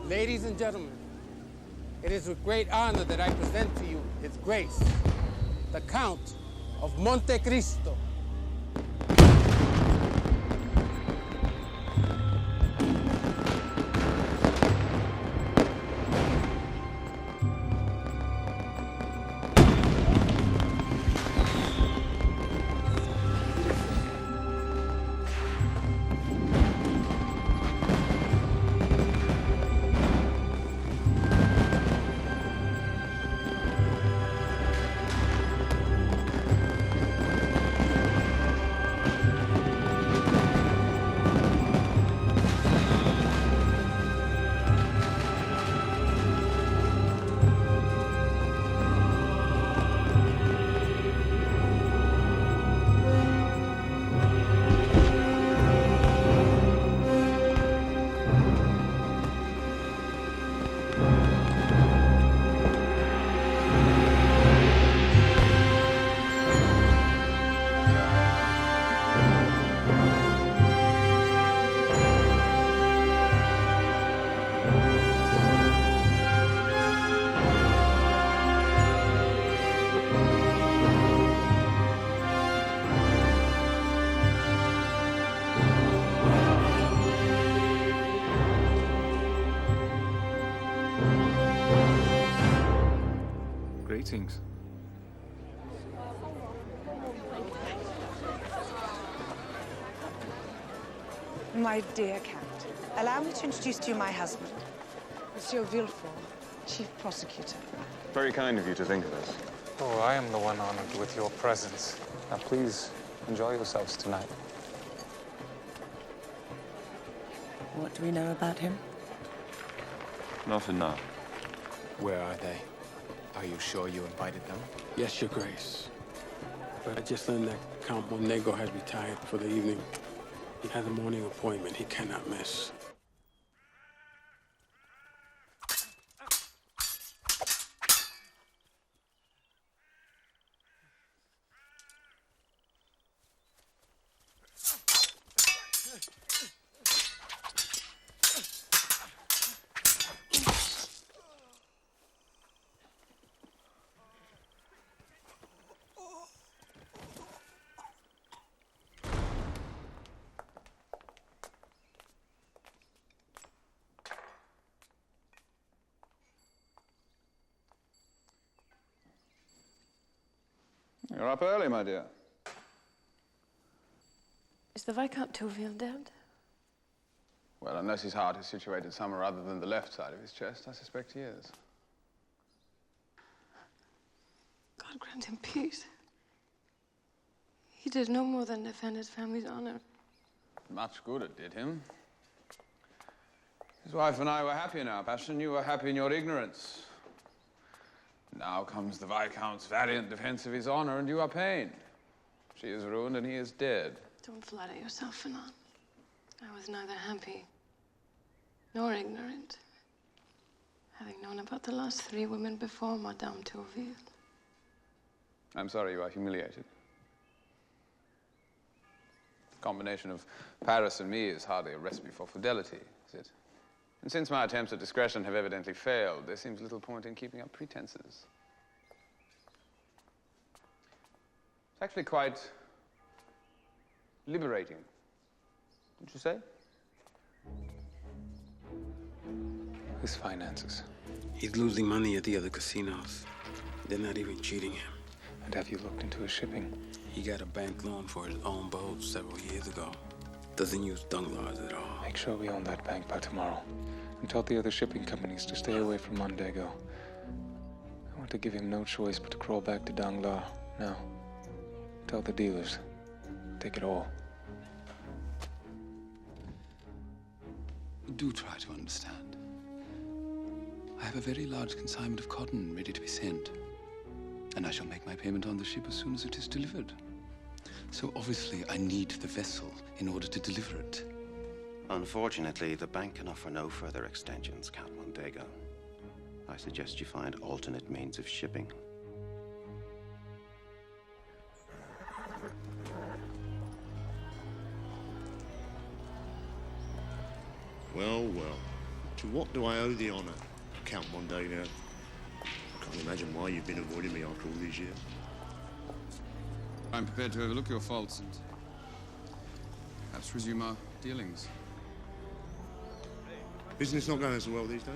Ladies and gentlemen, it is with great honor that I present to you His Grace, the Count of Monte Cristo. Greetings. My dear Count, allow me to introduce to you my husband, Monsieur Villefort, Chief Prosecutor. Very kind of you to think of us. Oh, I am the one honored with your presence. Now, please, enjoy yourselves tonight. What do we know about him? Not enough. Where are they? Are you sure you invited them? Yes, Your Grace. But I just learned that Count Mondego has retired for the evening. He has a morning appointment he cannot miss. You're up early, my dear. Is the Viscount Tourville dead? Well, unless his heart is situated somewhere other than the left side of his chest, I suspect he is. God grant him peace. He did no more than defend his family's honor. Much good it did him. His wife and I were happy in our passion. You were happy in your ignorance. Now comes the Viscount's valiant defense of his honor, and you are pained. She is ruined, and he is dead. Don't flatter yourself, Fernand. I was neither happy nor ignorant, having known about the last 3 women before Madame Tourville. I'm sorry you are humiliated. The combination of Paris and me is hardly a recipe for fidelity, is it? And since my attempts at discretion have evidently failed, there seems little point in keeping up pretenses. It's actually quite liberating, would you say? His finances. He's losing money at the other casinos. They're not even cheating him. And have you looked into his shipping? He got a bank loan for his own boat several years ago. Doesn't use Danglars at all. Make sure we own that bank by tomorrow. And tell the other shipping companies to stay away from Mondego. I want to give him no choice but to crawl back to Danglars. Now, tell the dealers. Take it all. Do try to understand. I have a very large consignment of cotton ready to be sent. And I shall make my payment on the ship as soon as it is delivered. So obviously I need the vessel in order to deliver it. Unfortunately, the bank can offer no further extensions, Count Mondego. I suggest you find alternate means of shipping. Well, well. To what do I owe the honor, Count Mondego? Can't imagine why you've been avoiding me after all these years. I'm prepared to overlook your faults and perhaps resume our dealings. Business not going so well these days?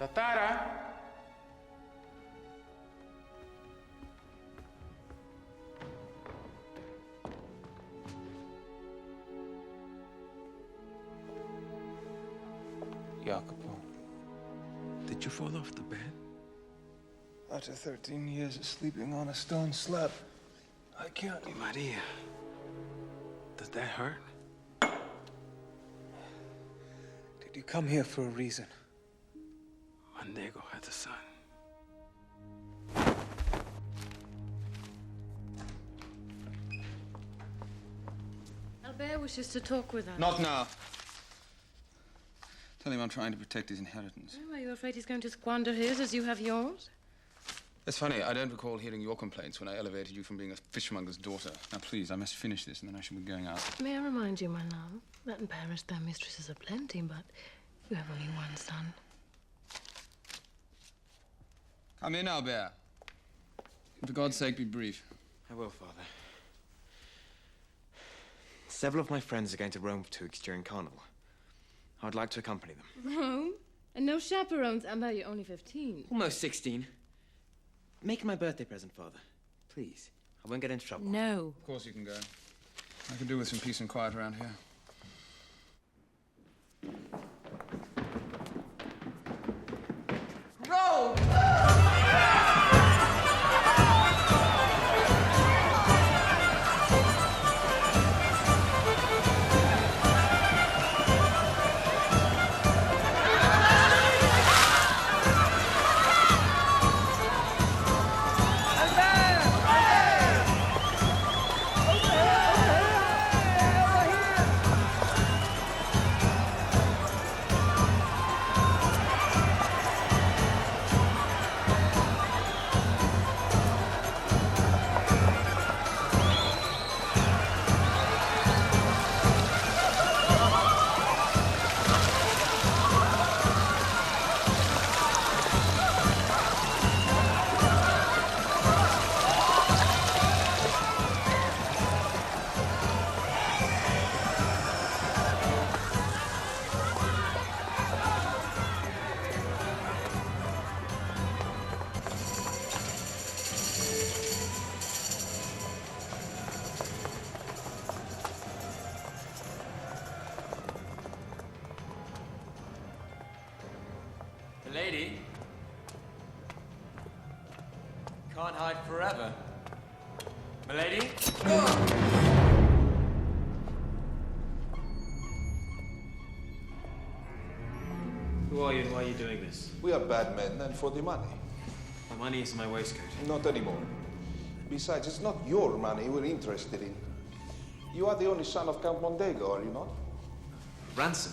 Zatara! Jacopo. Did you fall off the bed? After 13 years of sleeping on a stone slab, I can't. Maria, does that hurt? Did you come here for a reason? Mondego has a son. Albert wishes to talk with us. Not now. Tell him I'm trying to protect his inheritance. Oh, are you afraid he's going to squander his as you have yours? It's funny, I don't recall hearing your complaints when I elevated you from being a fishmonger's daughter. Now, please, I must finish this and then I shall be going out. May I remind you, my love, that in Paris there are mistresses aplenty, but you have only one son. Come in, Albert. For God's sake, be brief. I will, Father. Several of my friends are going to Rome for 2 weeks during Carnival. I'd like to accompany them. Rome? And no chaperones. Amber, you're only 15. Almost 16. Make my birthday present, Father. Please. I won't get into trouble. No. Of course you can go. I can do with some peace and quiet around here. Rome! Lady. Can't hide forever. Milady? Who are you and why are you doing this? We are bad men, and for the money. The money is in my waistcoat. Not anymore. Besides, it's not your money we're interested in. You are the only son of Count Mondego, are you not? Ransom?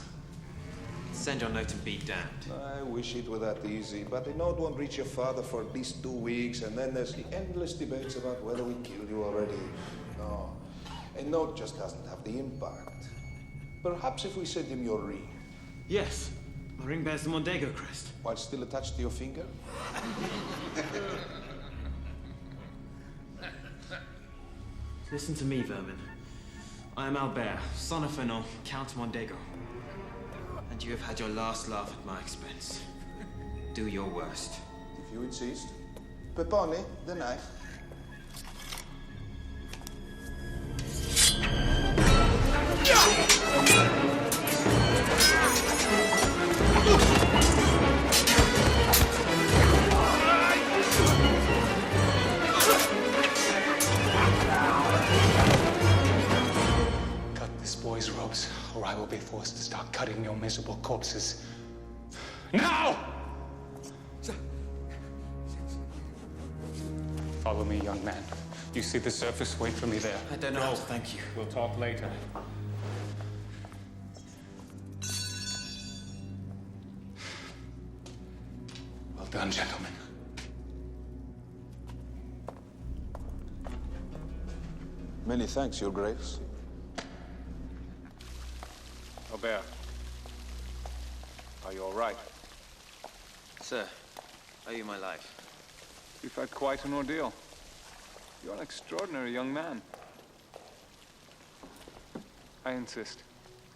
Send your note and be damned. I wish it were that easy, but the note won't reach your father for at least 2 weeks, and then there's the endless debates about whether we killed you already. No, a note just doesn't have the impact. Perhaps if we send him your ring. Yes, my ring bears the Mondego crest. While still attached to your finger? Listen to me, vermin. I am Albert, son of Fernand, Count Mondego. And you have had your last laugh at my expense. Do your worst. If you insist. Pepone, the knife. Cut this boy's ropes, or I will be forced to start cutting your miserable corpses. Now! Follow me, young man. You see the surface? Wait for me there. I don't know how to thank you. We'll talk later. Well done, gentlemen. Many thanks, Your Grace. Albert, are you all right? Sir, owe you my life. You've had quite an ordeal. You're an extraordinary young man. I insist.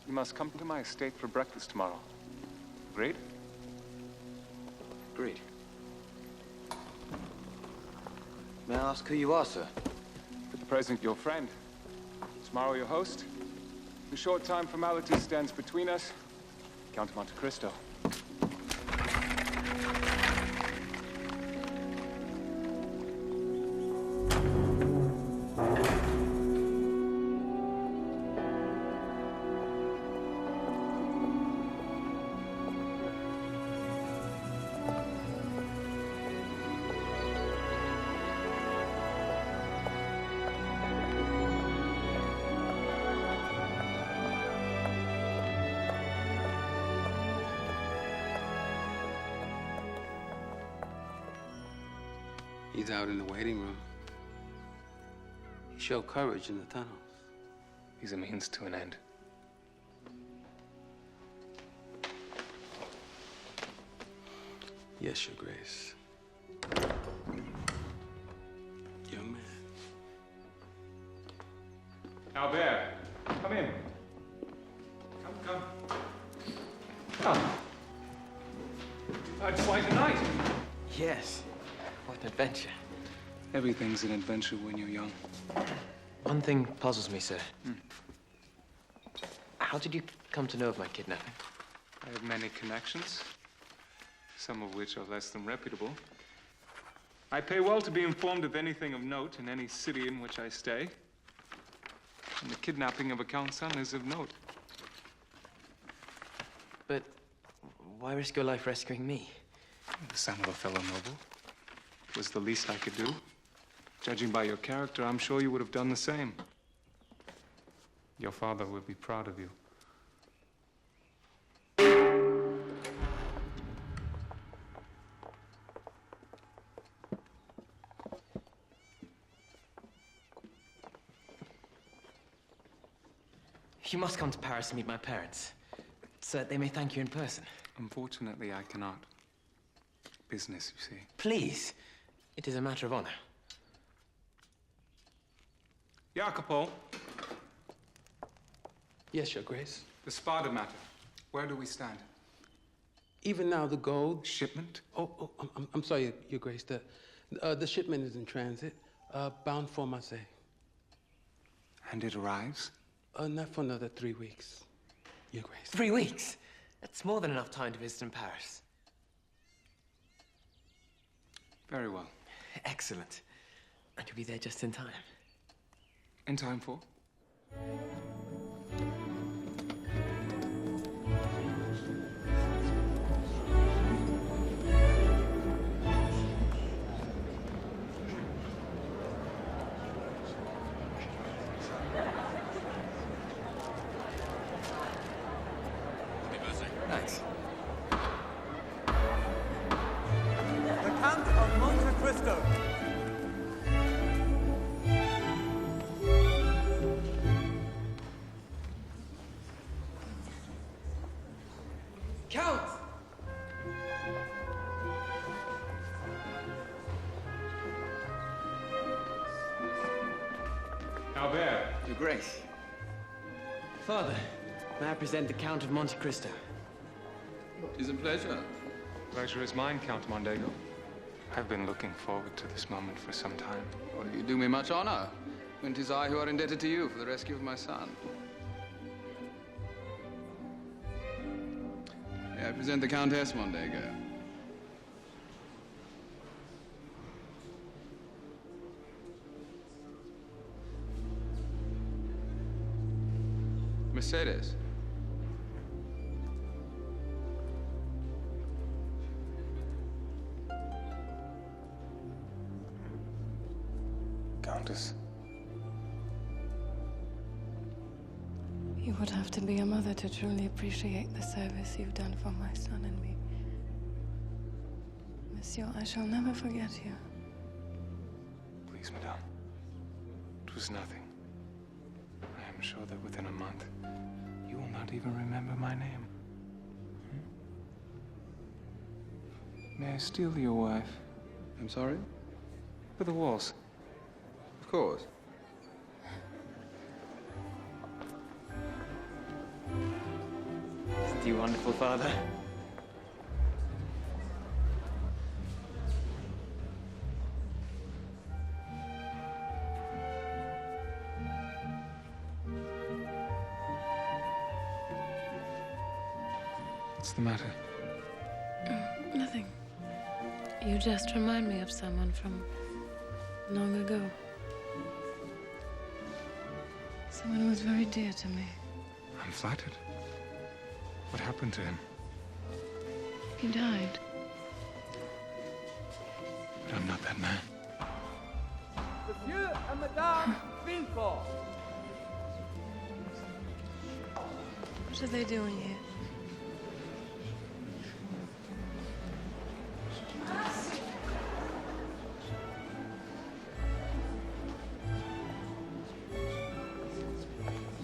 You must come to my estate for breakfast tomorrow. Agreed? Agreed. May I ask who you are, sir? At present, your friend. Tomorrow, your host. The short time formality stands between us. Count Monte Cristo. He's out in the waiting room. He showed courage in the tunnels. He's a means to an end. Yes, Your Grace. Young man. Albert, come in. Come. Oh. It's like a night. Yes. What an adventure. Everything's an adventure when you're young. One thing puzzles me, sir. How did you come to know of my kidnapping? I have many connections, some of which are less than reputable. I pay well to be informed of anything of note in any city in which I stay. And the kidnapping of a Count's son is of note. But why risk your life rescuing me? The son of a fellow noble. It was the least I could do. Judging by your character, I'm sure you would have done the same. Your father will be proud of you. You must come to Paris to meet my parents, so that they may thank you in person. Unfortunately, I cannot. Business, you see. Please. It is a matter of honor. Jacopo. Yes, Your Grace. The Spada matter. Where do we stand? Even now, the gold... Shipment? I'm sorry, Your Grace. The shipment is in transit, bound for Marseille. And it arrives? Not for another 3 weeks, Your Grace. 3 weeks? That's more than enough time to visit in Paris. Very well. Excellent. And you'll be there just in time. In time for? Thanks. The Count of Monte Cristo. Count! Albert. Your Grace. Father, may I present the Count of Monte Cristo? Tis a pleasure. Pleasure is mine, Count Mondego. I've been looking forward to this moment for some time. Well, you do me much honor, when 'tis I who are indebted to you for the rescue of my son. May I present the Countess Mondego? Mercedes. Countess. You would have to be a mother to truly appreciate the service you've done for my son and me. Monsieur, I shall never forget you. Please, madame. It was nothing. I am sure that within a month, you will not even remember my name. May I steal your wife? I'm sorry? For the waltz. Of course. Isn't he wonderful, Father? What's the matter? Nothing. You just remind me of someone from long ago. Someone who was very dear to me. I'm flattered. What happened to him? He died. But I'm not that man. Monsieur and Madame Villefort. What are they doing here?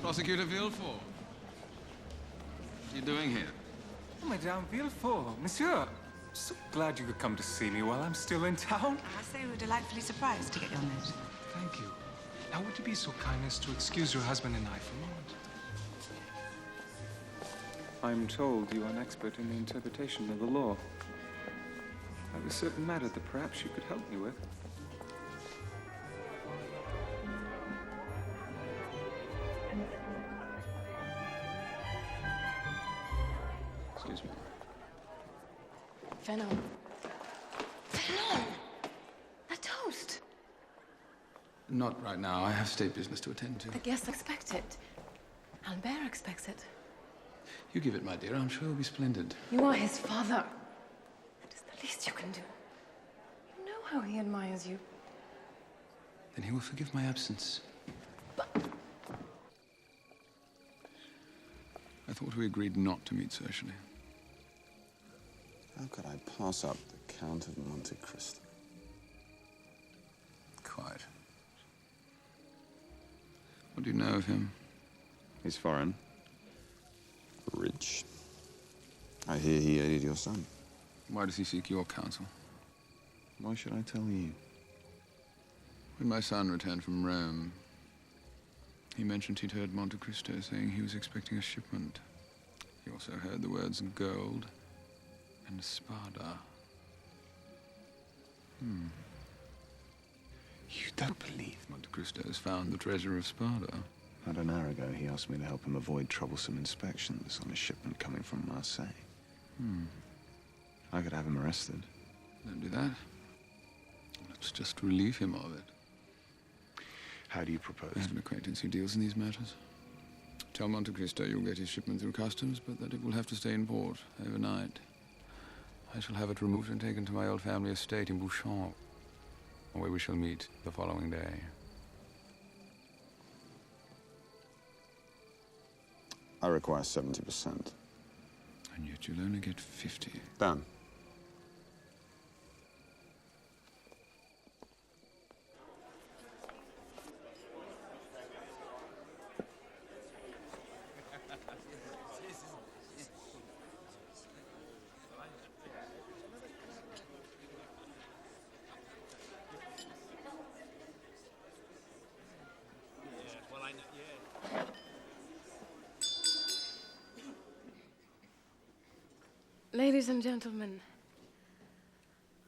Prosecutor Villefort. What are you doing here? Oh, Madame Villefort. Monsieur, so glad you could come to see me while I'm still in town. I say we were delightfully surprised to get your note. Thank you. Now, would you be so kind as to excuse your husband and I for a moment? I'm told you are an expert in the interpretation of the law. I have a certain matter that perhaps you could help me with. Excuse me. Venom. Venom! The toast! Not right now. I have state business to attend to. The guests expect it. Albert expects it. You give it, my dear. I'm sure it'll be splendid. You are his father. It is the least you can do. You know how he admires you. Then he will forgive my absence. I thought we agreed not to meet socially. How could I pass up the Count of Monte Cristo? Quite. What do you know of him? He's foreign. Rich. I hear he aided your son. Why does he seek your counsel? Why should I tell you? When my son returned from Rome, he mentioned he'd heard Monte Cristo saying he was expecting a shipment. He also heard the words gold and Spada. You don't believe Monte Cristo has found the treasure of Spada? About an hour ago, he asked me to help him avoid troublesome inspections on a shipment coming from Marseille. I could have him arrested. Don't do that. Let's just relieve him of it. How do you propose? I have an acquaintance who deals in these matters. Tell Monte Cristo you'll get his shipment through customs, but that it will have to stay in port overnight. I shall have it removed and taken to my old family estate in Bouchon, where we shall meet the following day. I require 70%. And yet you'll only get 50. Done. Ladies and gentlemen,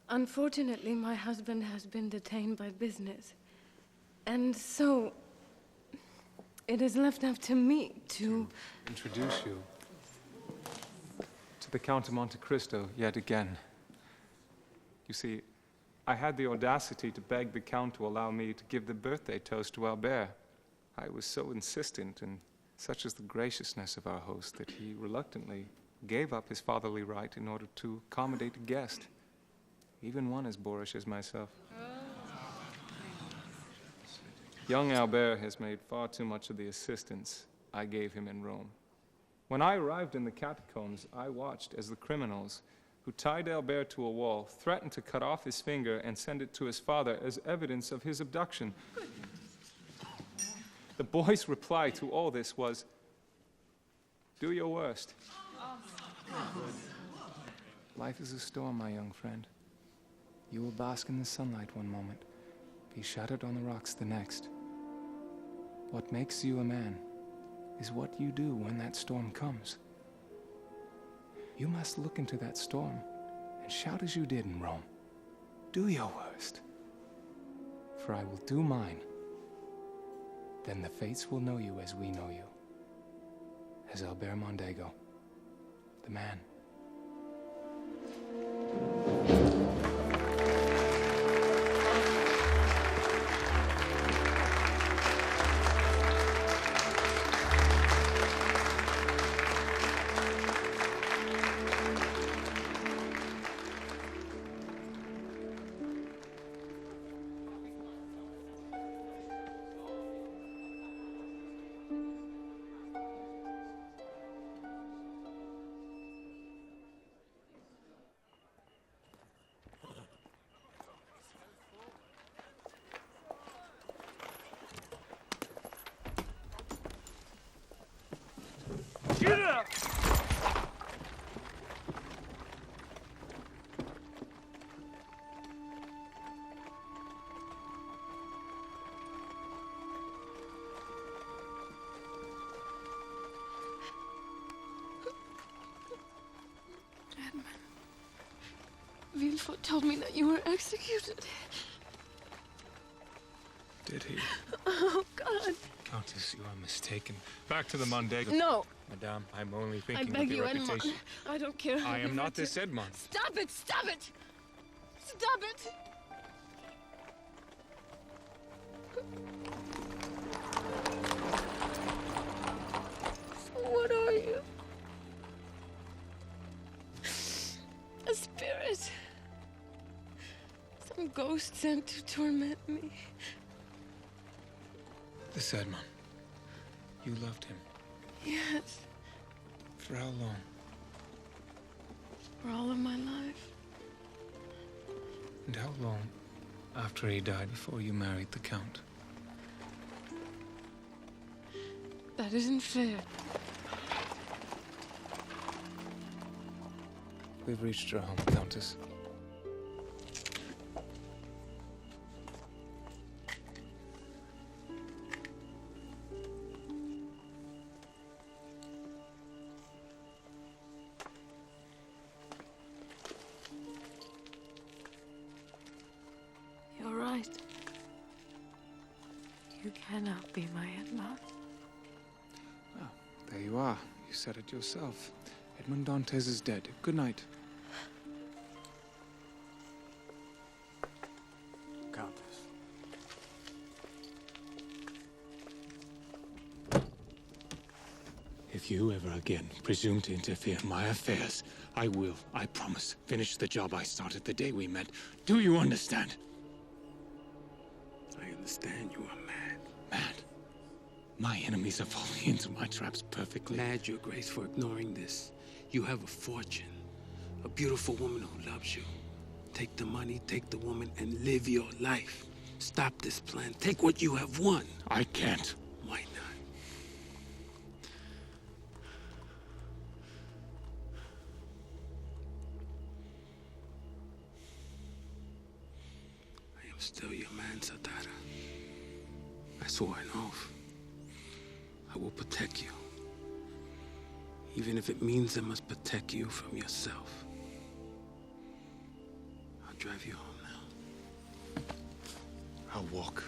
unfortunately, my husband has been detained by business. And so, it is left up to me to introduce you to the Count of Monte Cristo yet again. You see, I had the audacity to beg the Count to allow me to give the birthday toast to Albert. I was so insistent, and such is the graciousness of our host, that he reluctantly gave up his fatherly right in order to accommodate a guest, even one as boorish as myself. Young Albert has made far too much of the assistance I gave him in Rome. When I arrived in the catacombs, I watched as the criminals who tied Albert to a wall threatened to cut off his finger and send it to his father as evidence of his abduction. The boy's reply to all this was, "Do your worst." Life is a storm, my young friend. You will bask in the sunlight one moment, be shattered on the rocks the next. What makes you a man is what you do when that storm comes. You must look into that storm and shout as you did in Rome. Do your worst, for I will do mine. Then the fates will know you as we know you, as Albert Mondego, the man. Get up! Villefort told me that you were executed. Did he? Oh, God. Countess, you are mistaken. Back to the Mondego. No. Madame, I'm only I thinking beg of you, your Edmond. reputation. I don't care. I am not this Edmond. Stop it! Stop it! Stop it! What are you? A spirit. Some ghost sent to torment me. This Edmond. You loved him. Yes, For how long? for all of my life. And how long after he died before you married the Count? That isn't fair. We've reached your home, Countess. You're right. You cannot be my Edmond. There you are. You said it yourself. Edmond Dantes is dead. Good night. Countess. If you ever again presume to interfere in my affairs, I will, I promise, finish the job I started the day we met. Do you understand? I understand you are mad. Mad? My enemies are falling into my traps perfectly. Mad, Your Grace, for ignoring this. You have a fortune. A beautiful woman who loves you. Take the money, take the woman, and live your life. Stop this plan. Take what you have won. I can't. Why not? I am still your man, Sadara. I swore an oath. I will protect you. Even if it means I must protect you from yourself. I'll drive you home now. I'll walk.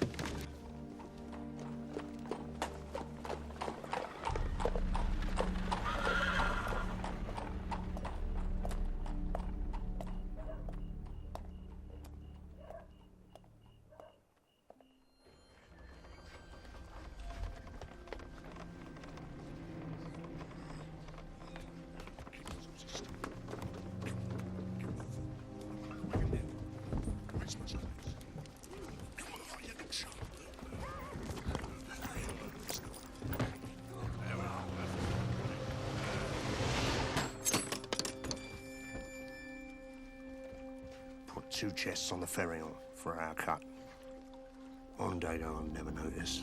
Put 2 chests on the ferry for our cut. Mondego will never notice.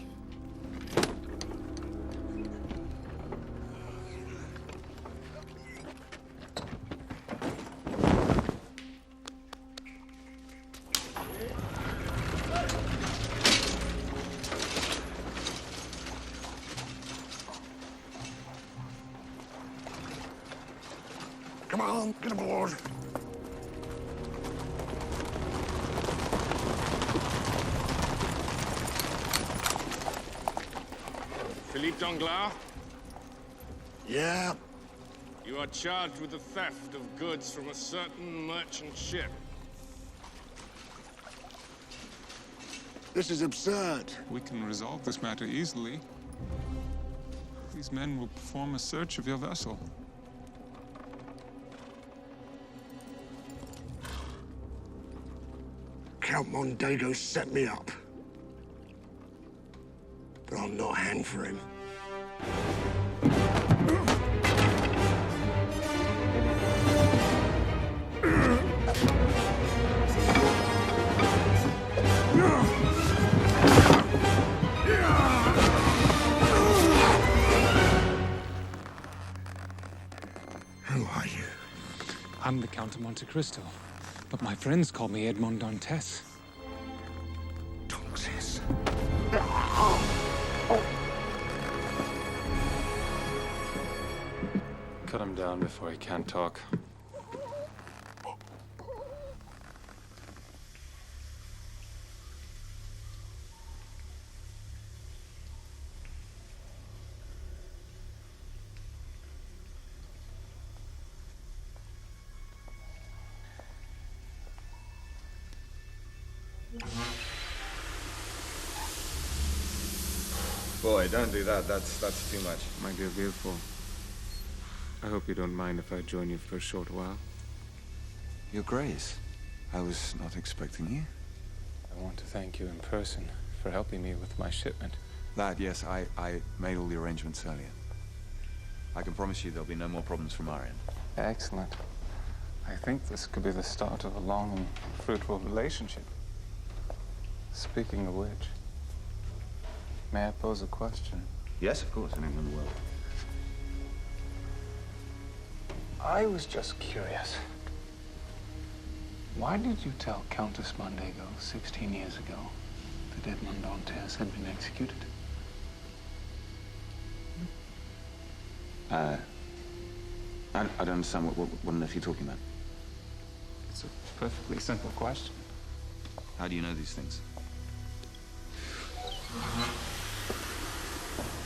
Come on, get aboard. Philippe Danglars? Yeah? You are charged with the theft of goods from a certain merchant ship. This is absurd. We can resolve this matter easily. These men will perform a search of your vessel. Count Mondego set me up. But I'll not hang for him. Who are you? I'm the Count of Monte Cristo, but my friends call me Edmond Dantes. Dantes? Cut him down before he can't talk. Boy, don't do that. That's too much. My dear Villefort, I hope you don't mind if I join you for a short while. Your Grace, I was not expecting you. I want to thank you in person for helping me with my shipment. Lad, yes, I made all the arrangements earlier. I can promise you there'll be no more problems from our end. Excellent. I think this could be the start of a long and fruitful relationship. Speaking of which, may I pose a question? Yes, of course, anything in the world. I was just curious. Why did you tell Countess Mondego 16 years ago that Edmond Dantes had been executed? I don't understand. What on earth are you talking about? It's a perfectly simple question. How do you know these things?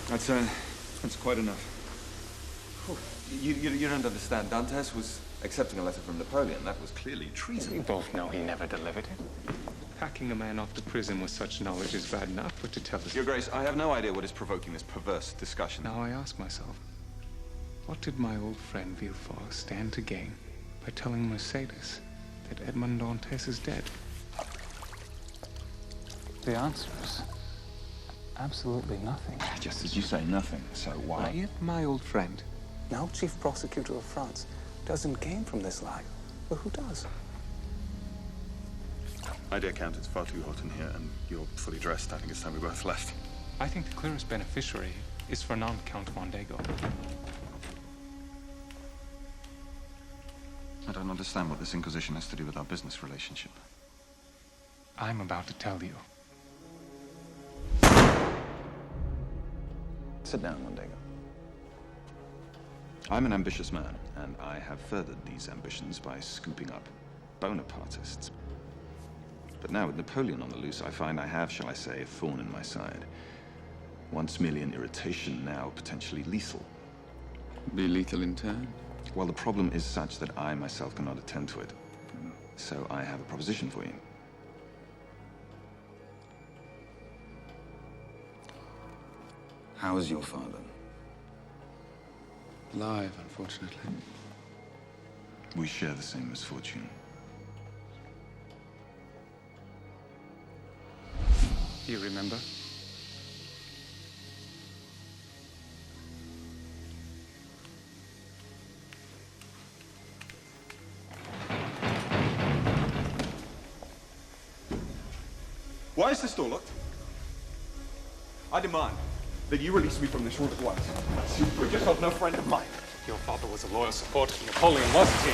That's quite enough. You don't understand. Dantes was accepting a letter from Napoleon. That was clearly treason. We both know he never delivered it. Packing a man off to prison with such knowledge is bad enough, but to tell us... Your Grace, I have no idea what is provoking this perverse discussion. Now I ask myself, what did my old friend Villefort stand to gain by telling Mercedes that Edmond Dantes is dead? The answer is absolutely nothing. Just as you say, nothing. So why? Now, if my old friend, now Chief Prosecutor of France, doesn't gain from this lie, well, who does? My dear Count, it's far too hot in here, and you're fully dressed. I think it's time we both left. I think the clearest beneficiary is Fernand Count Mondego. I don't understand what this Inquisition has to do with our business relationship. I'm about to tell you. Sit down, Mondego. I'm an ambitious man, and I have furthered these ambitions by scooping up Bonapartists. But now with Napoleon on the loose, I find I have, shall I say, a thorn in my side. Once merely an irritation, now potentially lethal. Be lethal in turn? Well, the problem is such that I myself cannot attend to it. So I have a proposition for you. How is your father? Alive, unfortunately. We share the same misfortune. You remember? Why is this door locked? I demand that you release me from this room at once. You're just not no friend of mine. Your father was a loyal supporter of Napoleon, wasn't he?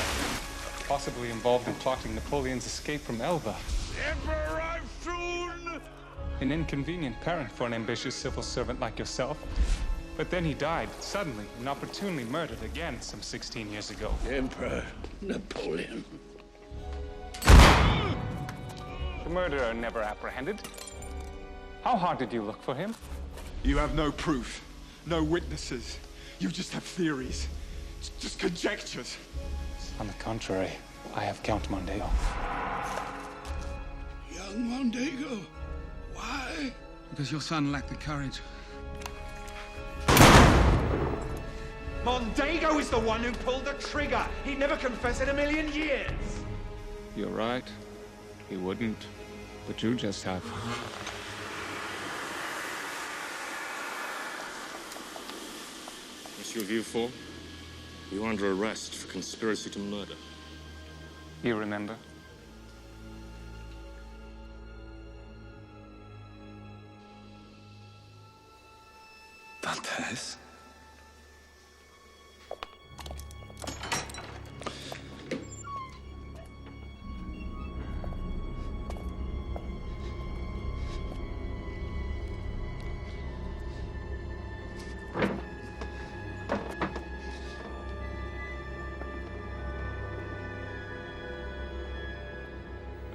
Possibly involved in plotting Napoleon's escape from Elba. The Emperor arrives soon! An inconvenient parent for an ambitious civil servant like yourself. But then he died, suddenly and opportunely murdered again some 16 years ago. Emperor Napoleon. The murderer never apprehended. How hard did you look for him? You have no proof, no witnesses. You just have theories, just conjectures. On the contrary, I have Count Mondego. Young Mondego? Why? Because your son lacked the courage. Mondego is the one who pulled the trigger. He'd never confess in a million years. You're right. He wouldn't. But you just have. Monsieur Villefort, you're under arrest for conspiracy to murder. You remember? Dantes?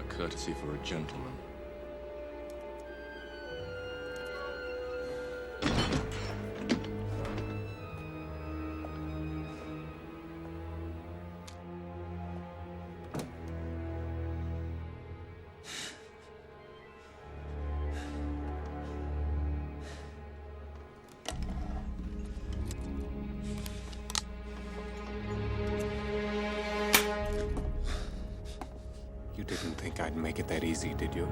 Courtesy for a gentleman. I'd make it that easy, did you?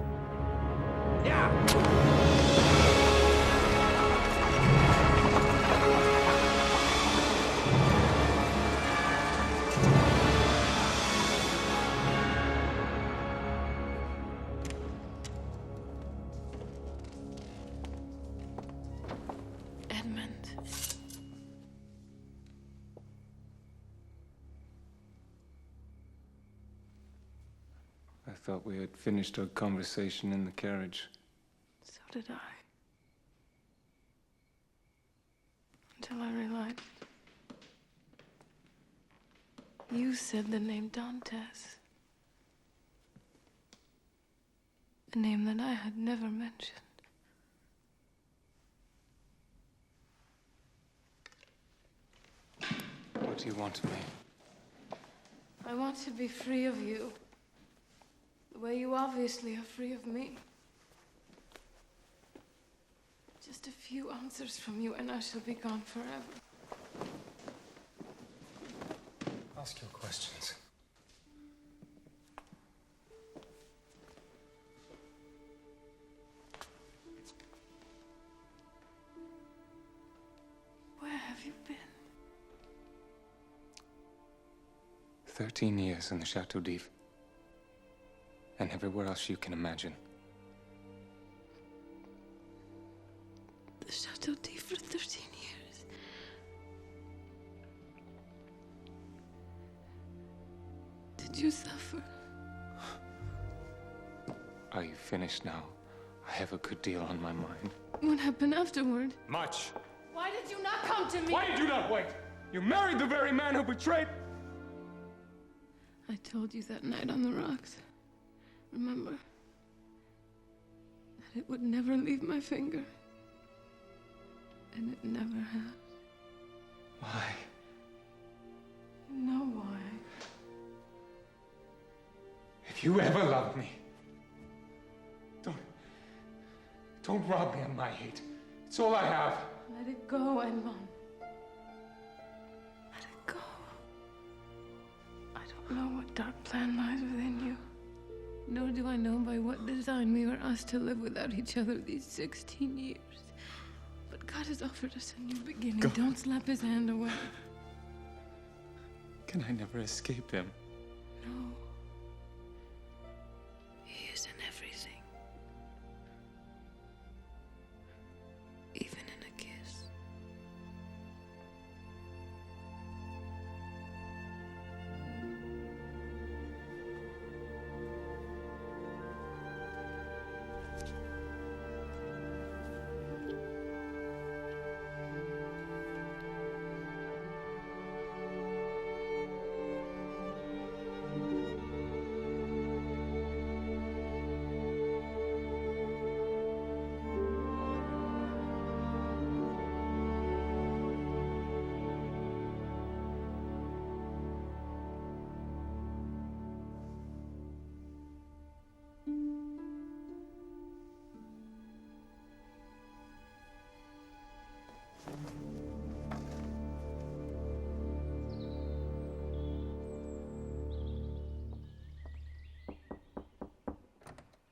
Edmund. I thought we had finished our conversation in the carriage. So did I. Until I realized you said the name Dantes. A name that I had never mentioned. What do you want of me? I want to be free of you. The way you obviously are free of me. Just a few answers from you and I shall be gone forever. Ask your questions. Where have you been? 13 years in the Chateau d'If. And everywhere else you can imagine. The Chateau d'If for 13 years. Did you suffer? Are you finished now? I have a good deal on my mind. What happened afterward? Much. Why did you not come to me? Why did you not wait? You married the very man who betrayed... I told you that night on the rocks. Remember? That it would never leave my finger. And it never has. Why? You know why. If you ever loved me, don't rob me of my hate. It's all I have. Let it go, Edmond. Let it go. I don't know what dark plan lies within you. Nor do I know by what design we were asked to live without each other these 16 years. But God has offered us a new beginning. Go. Don't slap his hand away. Can I never escape him? No. He is in everything. Even in a kiss.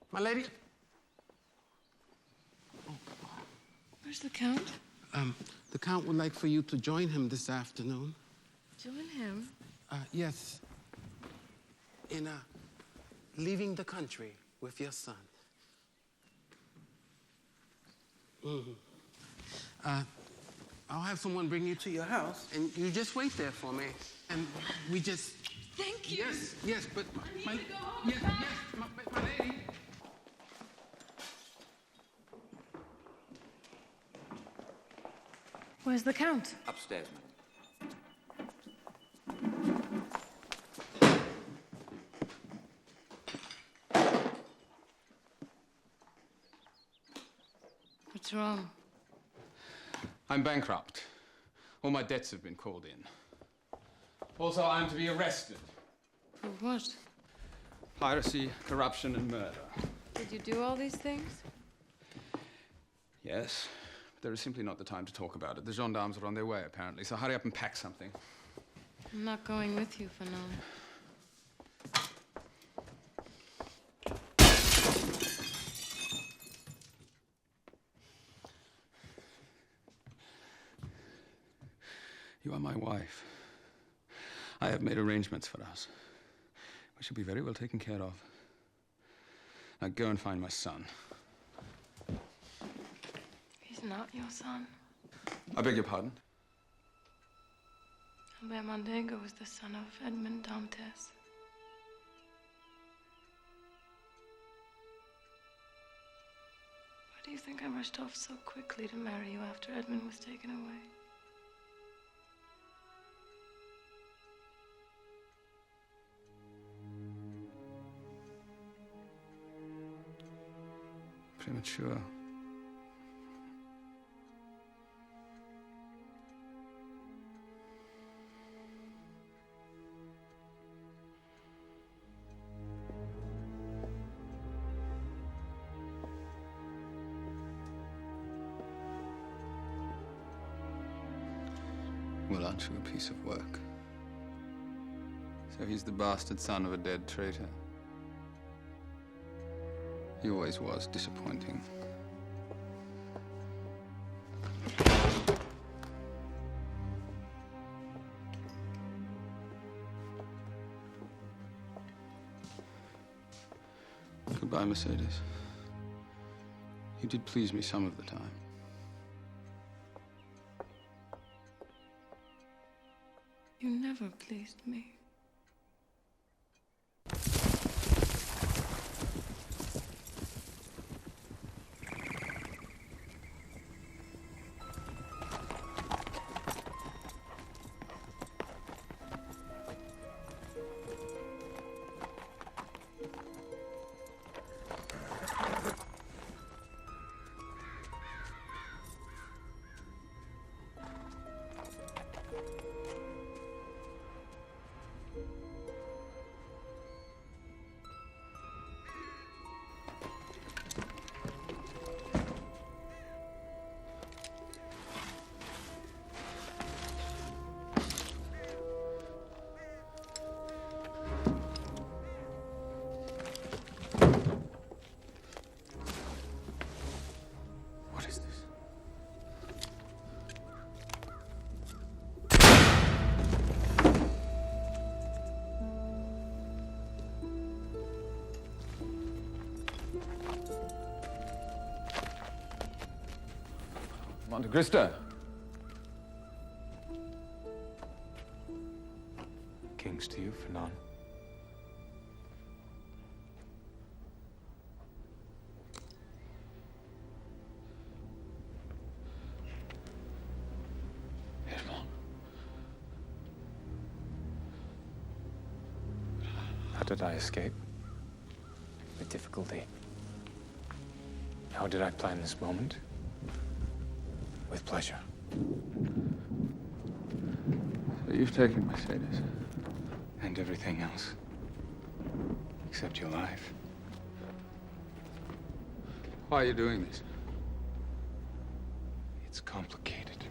My lady? Where's the Count? The Count would like for you to join him this afternoon. Join him? Yes. In leaving the country with your son. I'll have someone bring you to your house, and you just wait there for me. And we just... Thank you. Yes, but... I need to go home. Yes, my lady. Where's the Count? Upstairs, madam. What's wrong? I'm bankrupt. All my debts have been called in. Also, I'm to be arrested. For what? Piracy, corruption, and murder. Did you do all these things? Yes, but there is simply not the time to talk about it. The gendarmes are on their way, apparently, so hurry up and pack something. I'm not going with you for now. You are my wife. I have made arrangements for us. We shall be very well taken care of. Now go and find my son. He's not your son. I beg your pardon? Albert Mondego was the son of Edmond Dantes. Why do you think I rushed off so quickly to marry you after Edmond was taken away? Premature. Well, aren't you a piece of work? So he's the bastard son of a dead traitor. He always was disappointing. Goodbye, Mercedes. You did please me some of the time. You never pleased me. Monte Cristo. Kings to you, Fernand. Edmond. How did I escape? With difficulty. How did I plan this moment? With pleasure. So you've taken Mercedes. And everything else. Except your life. Why are you doing this? It's complicated.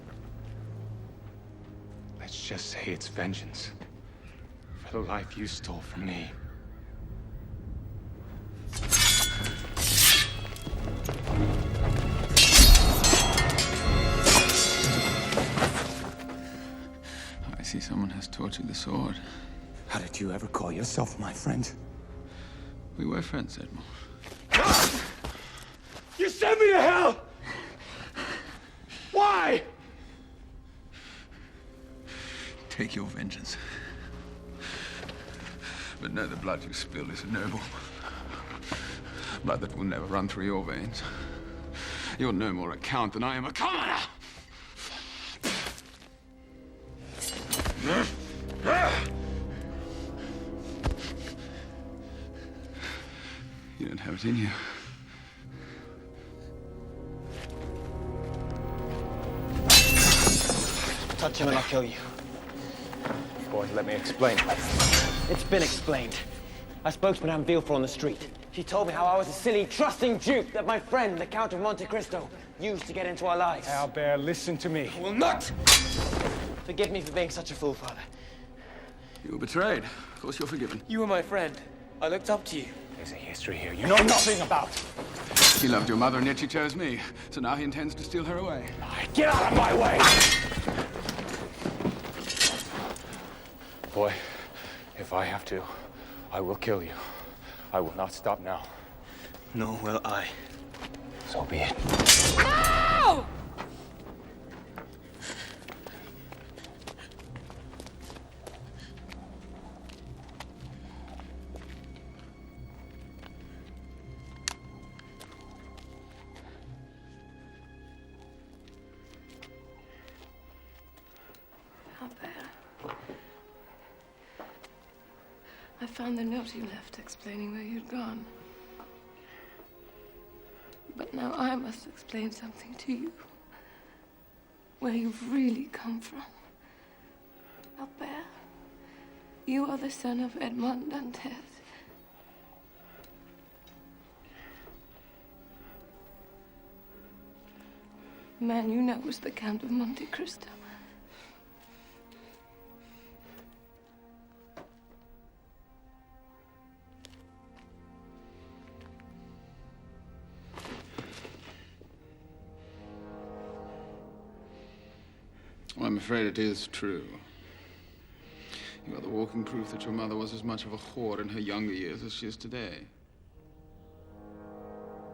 Let's just say it's vengeance. For the life you stole from me. I see someone has tortured the sword. How did you ever call yourself my friend? We were friends, Edmond. You sent me to hell! Why? Take your vengeance. But know the blood you spill is noble. Blood that will never run through your veins. You're no more a count than I am a commoner! You don't have it in you. Touch him and I'll kill you. Boys, let me explain. It's been explained. I spoke to Madame Villefort on the street. She told me how I was a silly, trusting dupe that my friend, the Count of Monte Cristo, used to get into our lives. Albert, listen to me. I will not! Forgive me for being such a fool, Father. You were betrayed. Of course you're forgiven. You were my friend. I looked up to you. There's a history here you know nothing about. He loved your mother and yet she chose me. So now he intends to steal her away. Get out of my way! boy. If I have to, I will kill you. I will not stop now. Nor will I. So be it. No! I found the note you left explaining where you'd gone. But now I must explain something to you. Where you've really come from. Albert, you are the son of Edmond Dantes. The man you know was the Count of Monte Cristo. I'm afraid it is true. You are the walking proof that your mother was as much of a whore in her younger years as she is today.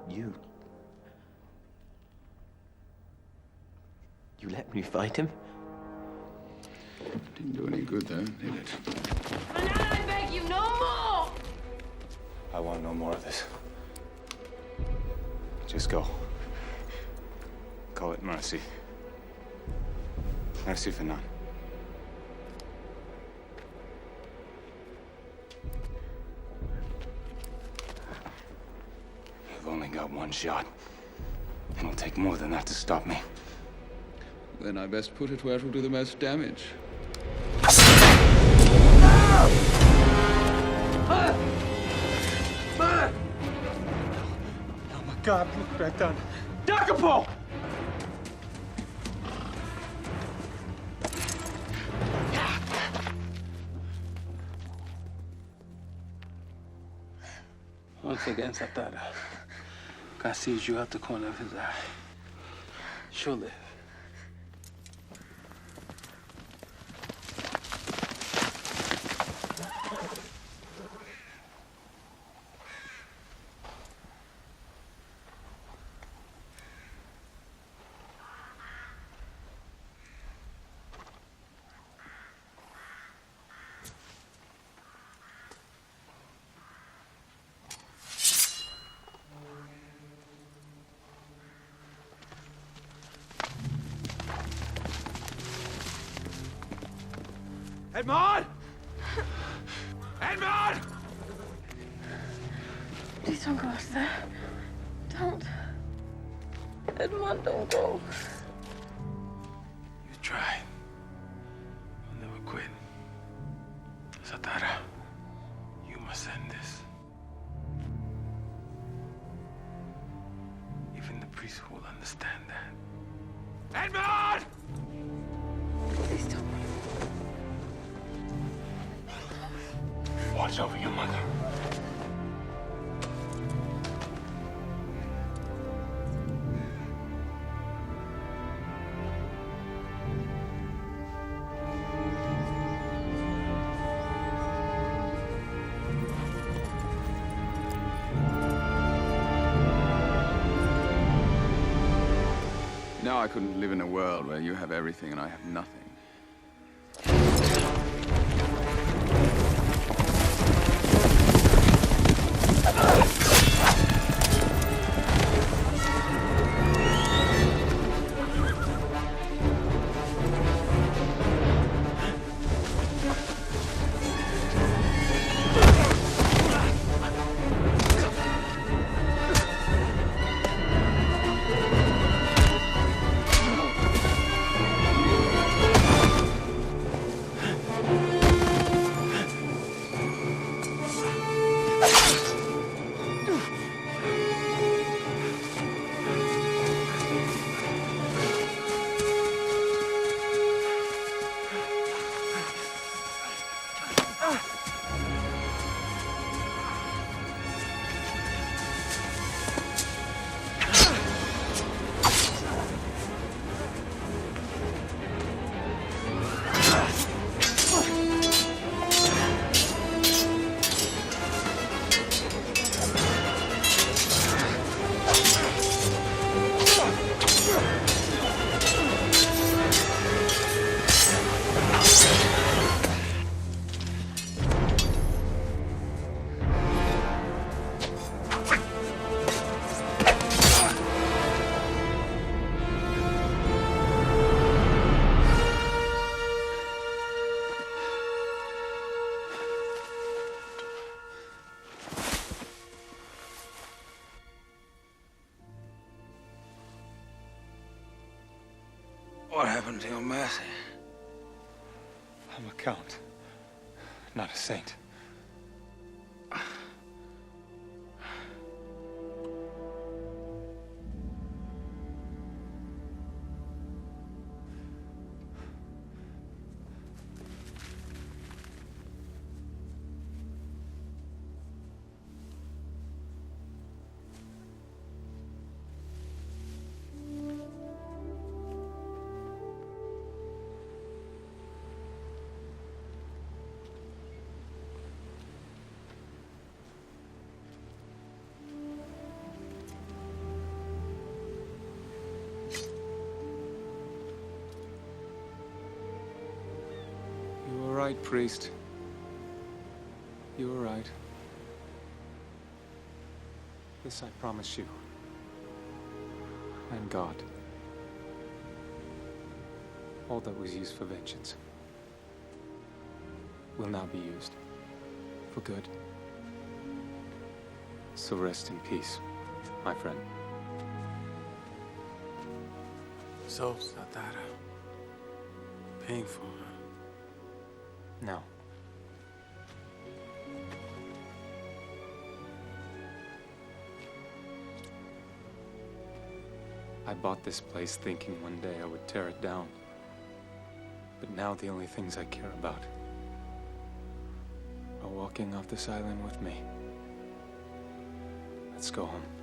You let me fight him? Didn't do any good, though, did it? Fernand, I beg you, no more! I want no more of this. Just go. Call it mercy. Merci, Fernand. You've only got one shot. It'll take more than that to stop me. Then I best put it where it will do the most damage. Oh my God, look what I've done. Jacopo! Once again, Satara. God sees you out the corner of his eye. She'll live. Edmond! Edmond! Please don't go out there. Don't. Edmond, don't go. You tried. You'll never quit. Satara, you must end this. Even the priest will understand that. Edmond! Please don't. Watch over your mother. Now I couldn't live in a world where you have everything and I have nothing. What happened to your mercy? I'm a count, not a saint. You were right, priest. You were right. This I promise you. And God. All that was used for vengeance will now be used for good. So rest in peace, my friend. So, Satara. Painful, huh? No. I bought this place thinking one day I would tear it down. But now the only things I care about are walking off this island with me. Let's go home.